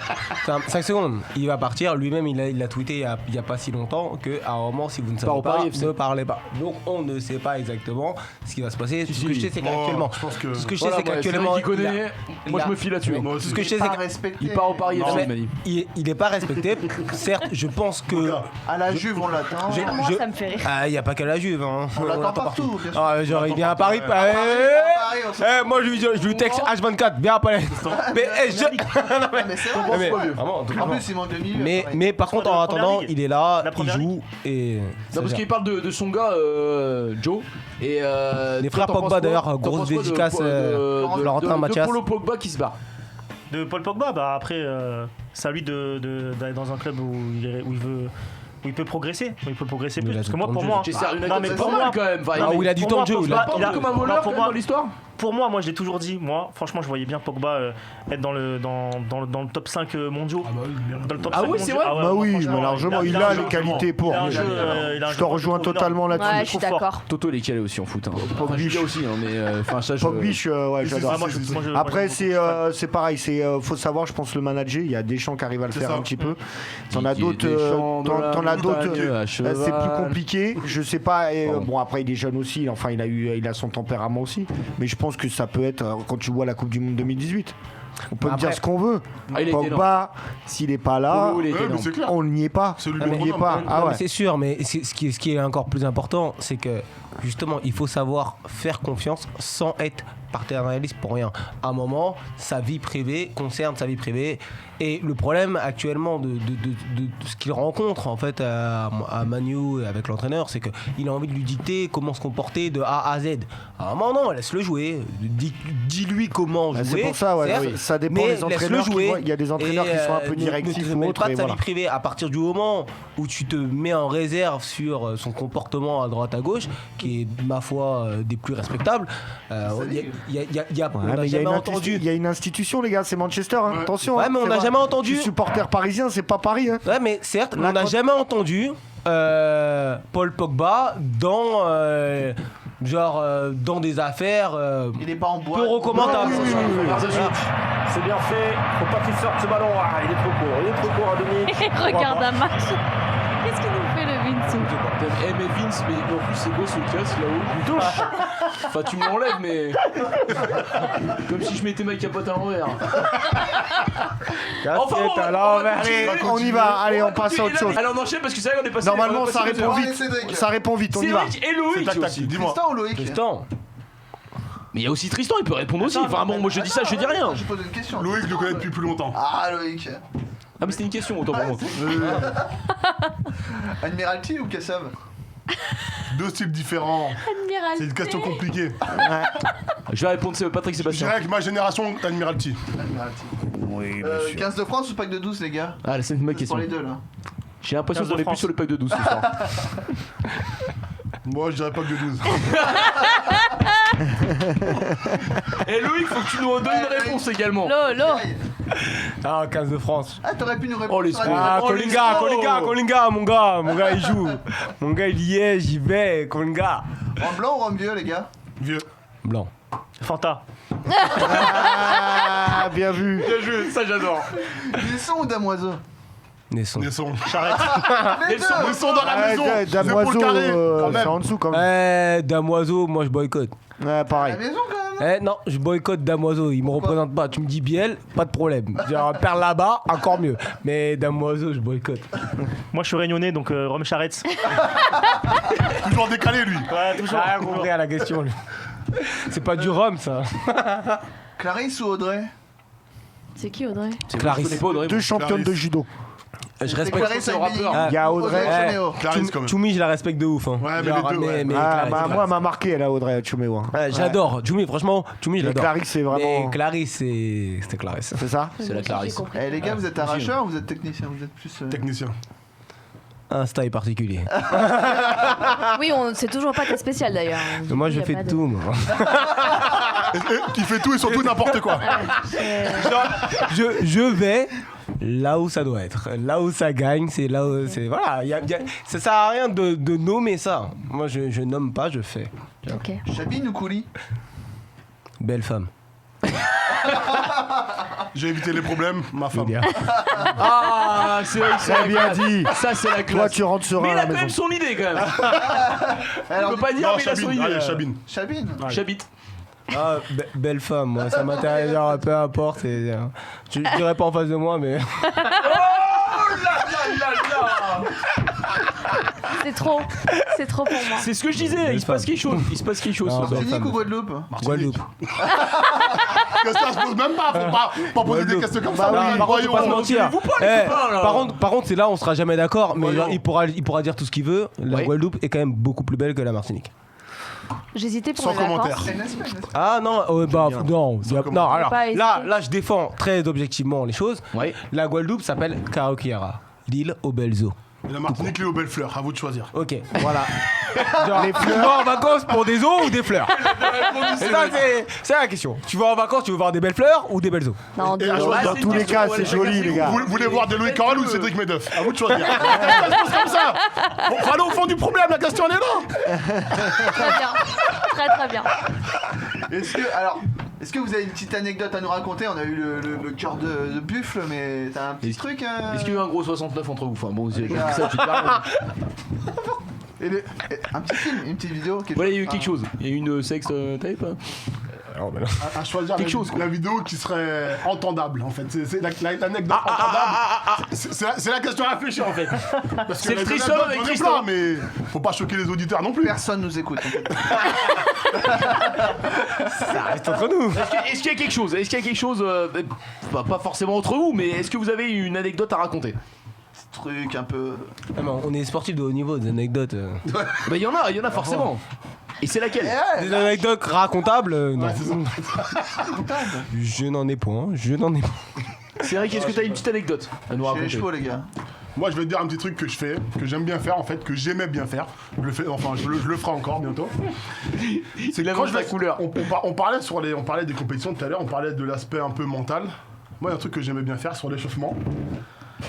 5 secondes. Il va partir. Lui-même, il a tweeté il y a pas si longtemps qu'à un moment, si vous ne savez pas, ne parlez pas. Donc, on ne sait pas exactement ce qui va se passer. Tout ce que je sais, c'est qu'actuellement. Je Ce que je sais, c'est qu'actuellement. Moi, je me fie là-dessus. Tout ce que je sais, c'est qu'il part au Paris FC, il m'a dit. Il n'est pas respecté. Certes, je pense que. À la Juve on l'attend. Moi ça me fait rire. Ah, il n'y a pas qu'à la Juve. Hein. On l'attend partout. Bien sûr. Ah, genre, il vient à Paris. Moi, je lui texte H24. Viens à Paris. Mais Mais c'est vrai. En plus il manque de milieu. Mais par contre, en attendant, il est là, il joue et. Non, parce qu'il parle de son gars, Joe. Et les frères Pogba d'ailleurs, grosse dédicace de Laurentin Mathias. De Paulo Pogba qui se barre. De Paul Pogba, bah après, c'est à lui d'aller dans un club où il peut progresser, il peut progresser plus. Parce que moi, pour moi, non mais pour moi quand même. Ah où il a du temps de jeu, il a comme un voleur dans l'histoire. Pour moi, je l'ai toujours dit. Moi, franchement, je voyais bien Pogba être dans le top 5 mondiaux. Dans le top 5 oui, c'est vrai. Bah oui, mais largement, il a les qualités pour. Je te rejoins totalement là-dessus. Ouais, je suis d'accord. Toto il est calé aussi en foot. Pogbiche aussi, mais enfin ça. Pogbiche, ouais, j'adore. Après, c'est pareil. Faut savoir, je pense, le manager. Il y a des champs qui arrivent à le faire un petit peu. T'en as d'autres. C'est plus compliqué. Je sais pas. Bon, après, il est jeune aussi. Enfin, il a son tempérament aussi. Mais je pense que ça peut être quand tu vois la Coupe du Monde 2018. On peut dire ce qu'on veut. Il Pogba, s'il est pas là, c'est clair. on n'y est pas. On n'y est pas. C'est sûr, mais ce qui est encore plus important, c'est que justement, il faut savoir faire confiance sans être paternaliste pour rien. À un moment, sa vie privée concerne sa vie privée. Et le problème actuellement de ce qu'il rencontre en fait à Manu et avec l'entraîneur, c'est qu'il a envie de lui dicter comment se comporter de A à Z. À un moment, non, laisse-le jouer. Dis-lui comment jouer. C'est pour ça, ça dépend des entraîneurs. Il y a des entraîneurs qui sont un peu directifs. Ne te mets pas de sa vie privée. À partir du moment où tu te mets en réserve sur son comportement à droite à gauche, qui est ma foi des plus respectables, il y a une institution, les gars, c'est Manchester. Hein. Attention. Ouais, mais on n'a jamais entendu. Je suis supporter parisien, c'est pas Paris. Hein. Ouais, mais certes, on n'a jamais entendu Paul Pogba dans dans des affaires il est pas en bois. peu recommandables. C'est bien fait, faut pas qu'il sorte ce ballon. Ah, il est trop court à demi. Regarde un match. Qu'est-ce qu'il nous fait le Vince? Mais Vince, mais en plus c'est beau ce casque là-haut. Il touche. Enfin tu me l'enlèves mais. Comme si je mettais ma capote à l'envers. Allez, on y va, allez, on passe à autre chose. Allez, on enchaîne parce que c'est vrai qu'on est passé. Normalement ça répond vite. Ça répond vite, on y va. Et Loïc aussi. Dis-moi. Tristan ou Loïc? Tristan. Mais il y a aussi Tristan, il peut répondre aussi. Enfin bon, moi je dis ça, je dis rien. Je pose une question. Loïc le connaît depuis plus longtemps. Ah, Loïc. Ah, mais c'était une question autant pour moi. Admiralty ou Kassav? Deux styles différents. Admiralty. C'est une question compliquée. Je vais répondre, c'est Patrick Je Sébastien. dirais que ma génération, Admiralty. Oui, 15 de France ou pack de 12, les gars? Ah, c'est une bonne question. Pour les deux, là. J'ai l'impression qu'on est plus sur le pack de 12 ce soir. Moi, je dirais pas que de 12. Et Loïc, faut que tu nous donnes une réponse également. Lolo. Ah, 15 de France. Ah, t'aurais pu nous répondre. Oh, les Ah, Kolinga, mon gars, il joue. Mon gars, il y est, j'y vais, Kolinga. En blanc ou en vieux, les gars? Vieux. Blanc. Fanta. Ah, bien vu. Bien joué, ça j'adore. Nesson ou Damoiseau? Nesson. Charrette. Les deux. Nesson dans la maison. Damoiseau, quand même. c'est en dessous quand même. Damoiseau, moi je boycotte. Ouais, À pareil. la maison, quand même. Non, je boycotte Damoiseau, il me représente pas. Tu me dis Biel, pas de problème. Genre, perdre là-bas, encore mieux. Mais Damoiseau, je boycotte. Moi je suis réunionnais donc Rome Charrette. Toujours décalé, lui. Ouais, toujours. Rien compris à la question, lui. C'est pas du rhum, ça. Clarisse ou Audrey? C'est qui Audrey? Clarisse. Deux championnes de judo. Je respecte. Clarisse le avec rappeur. Benny. Il y a Audrey. Choméo. Clarisse, quand même. Choumi, je la respecte de ouf. Hein. Ouais, mais les deux, ouais. Moi, elle m'a marqué, elle, Audrey Choméo. J'adore. Choumi, franchement, Choumi, je Mais l'adore. Clarisse, c'est Mais vraiment. Clarisse, c'était Clarisse. C'est ça? C'est la Clarisse. Eh, les gars, vous êtes arracheurs ou vous êtes technicien? Vous êtes plus. Technicien. Un style particulier. Oui, c'est toujours pas ta spéciale d'ailleurs. Moi, je Il y a fais pas de- tout, moi. Qui fait tout et surtout n'importe quoi. Je vais là où ça doit être. Là où ça gagne, c'est là où. Voilà, ça sert à rien de nommer ça. Moi, je nomme pas, je fais. Ok. Chabine ou Couli? Belle femme. J'ai évité les problèmes, ma femme. Bien. Ah, c'est vrai que c'est Très la bien classe. dit. Ça, c'est la Toi, classe. tu rentres serein Mais à il la a quand même maison. son idée quand même. Alors, On peut pas dire, Non, mais il a son Chabine. idée. Allez, Chabine. Chabine. J'habite. Ah, belle femme, moi, ça m'intéresse, genre, peu importe. Je dirais pas en face de moi, mais. Oh là là là là. C'est trop. C'est trop pour moi. C'est ce que je disais, il se passe quelque chose. Il se passe quelque chose. Ah, ce soir. Martinique ou Guadeloupe? Guadeloupe. Que ça se pose même pas. Faut pas poser des questions comme ça. Bah oui, par contre, faut pas se mentir. Vous pas, les copains, là. Par contre, c'est là, on sera jamais d'accord, mais Voyons. genre, il pourra dire tout ce qu'il veut. La Oui. Guadeloupe est quand même beaucoup plus belle que la Martinique. J'hésitais pour Sans les vacances. commentaire. C'est n'est-ce pas? Ah non, non, non, alors pas là, hésiter. là, je défends très objectivement les choses. Ouais. La Guadeloupe s'appelle Karaokeara, l'île aux belles eaux. Et la Martinique, les aux belles fleurs. À vous de choisir. Ok, voilà. Genre, tu vas en vacances pour des eaux ou des fleurs? C'est ça, c'est la question. Tu vas en vacances, tu veux voir des belles fleurs ou des belles eaux? Non, Et de- à choisir. Dans tous les cas, c'est joli, les gars. Vous voulez voir des Louis Carroll ou Cédric Medeuf? À vous de choisir. Ça se pose comme ça. Faut aller au fond du problème, la question elle est là. Très bien. Très bien. Est-ce que vous avez une petite anecdote à nous raconter? On a eu le cœur de buffle, mais t'as un petit truc? Est-ce qu'il y a eu un gros 69 entre vous? Enfin bon, c'est Ah. ça, tu te parles. Un petit film, une petite vidéo. Voilà, il y a eu quelque chose. Il y a eu une sex tape. À choisir quelque chose, la vidéo qui serait entendable en fait. C'est l'anecdote entendable. C'est la question à réfléchir en fait. Parce que c'est le Tristan avec Tristan. Mais faut pas choquer les auditeurs non plus. Personne nous écoute. Ça reste entre nous. Est-ce qu'il y a quelque chose pas forcément entre vous, mais est-ce que vous avez une anecdote à raconter? Truc un peu. Ah, mais on est sportifs de haut niveau, des anecdotes. Bah il y en a forcément. Et c'est laquelle? Des anecdotes racontables non. Ouais, c'est ça. Je n'en ai point. C'est vrai, qu'est-ce que t'as une petite anecdote à nous raconter? J'ai les chevaux, les gars. Moi je vais te dire un petit truc que je fais, que j'aime bien faire en fait, que j'aimais bien faire. Je le fais, enfin je le ferai encore bientôt. C'est quand je la couleur. On parlait des compétitions tout à l'heure, on parlait de l'aspect un peu mental. Moi il y a un truc que j'aimais bien faire sur l'échauffement.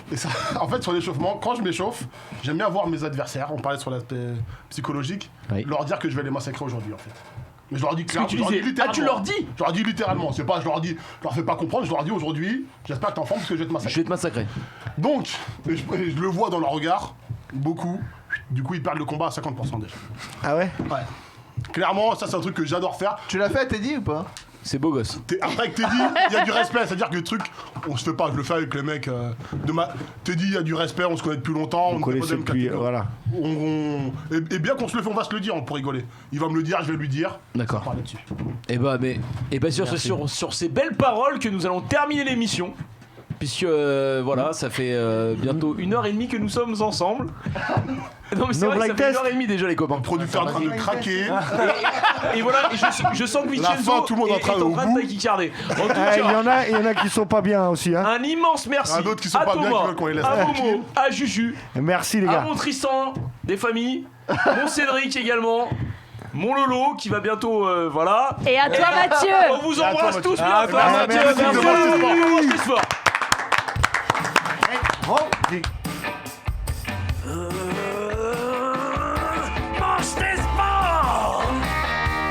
Et ça, en fait sur l'échauffement, quand je m'échauffe, j'aime bien voir mes adversaires, on parlait sur l'aspect psychologique, leur dire que je vais les massacrer aujourd'hui en fait. Mais je leur dis clairement, tu leur dis? Je leur dis littéralement, c'est pas je leur fais pas comprendre, je leur dis aujourd'hui, j'espère que t'es en forme parce que je vais te massacrer. Je vais te massacrer. Donc, et je le vois dans leur regard, beaucoup, du coup ils perdent le combat à 50% déjà. Ah ouais? Ouais. Clairement, ça c'est un truc que j'adore faire. Tu l'as fait, Teddy, ou pas? C'est beau gosse. Après que Teddy, il y a du respect, c'est-à-dire que le truc, on se fait pas, je le fais avec les mecs Teddy, il y a du respect, on se connaît depuis longtemps, on connaît depuis, voilà. Et bien qu'on se le fait, on va se le dire pour rigoler. Il va me le dire, je vais lui dire. D'accord. On va parler dessus. Et bah sur ces belles paroles que nous allons terminer l'émission. Puisque voilà, ça fait bientôt 1h30 que nous sommes ensemble. Non mais c'est vrai, ça fait 1h30 déjà les copains. Le producteur est en train de craquer. Et voilà, et je sens que Vincenzo tout le monde est en train de taquicarder. En tout Il y cas, en a qui sont pas bien aussi. Hein. un immense merci Il y en a d'autres qui sont à pas bien, Thomas, qui veulent qu'on les laisse à tranquilles. Momo, à Juju, Merci les à gars. mon Tristan des familles, mon Cédric également, mon Lolo qui va bientôt voilà. Et à toi, Mathieu. On vous embrasse tous bien À toi, fort. Mathieu, On vous embrasse tous fort. Bravo.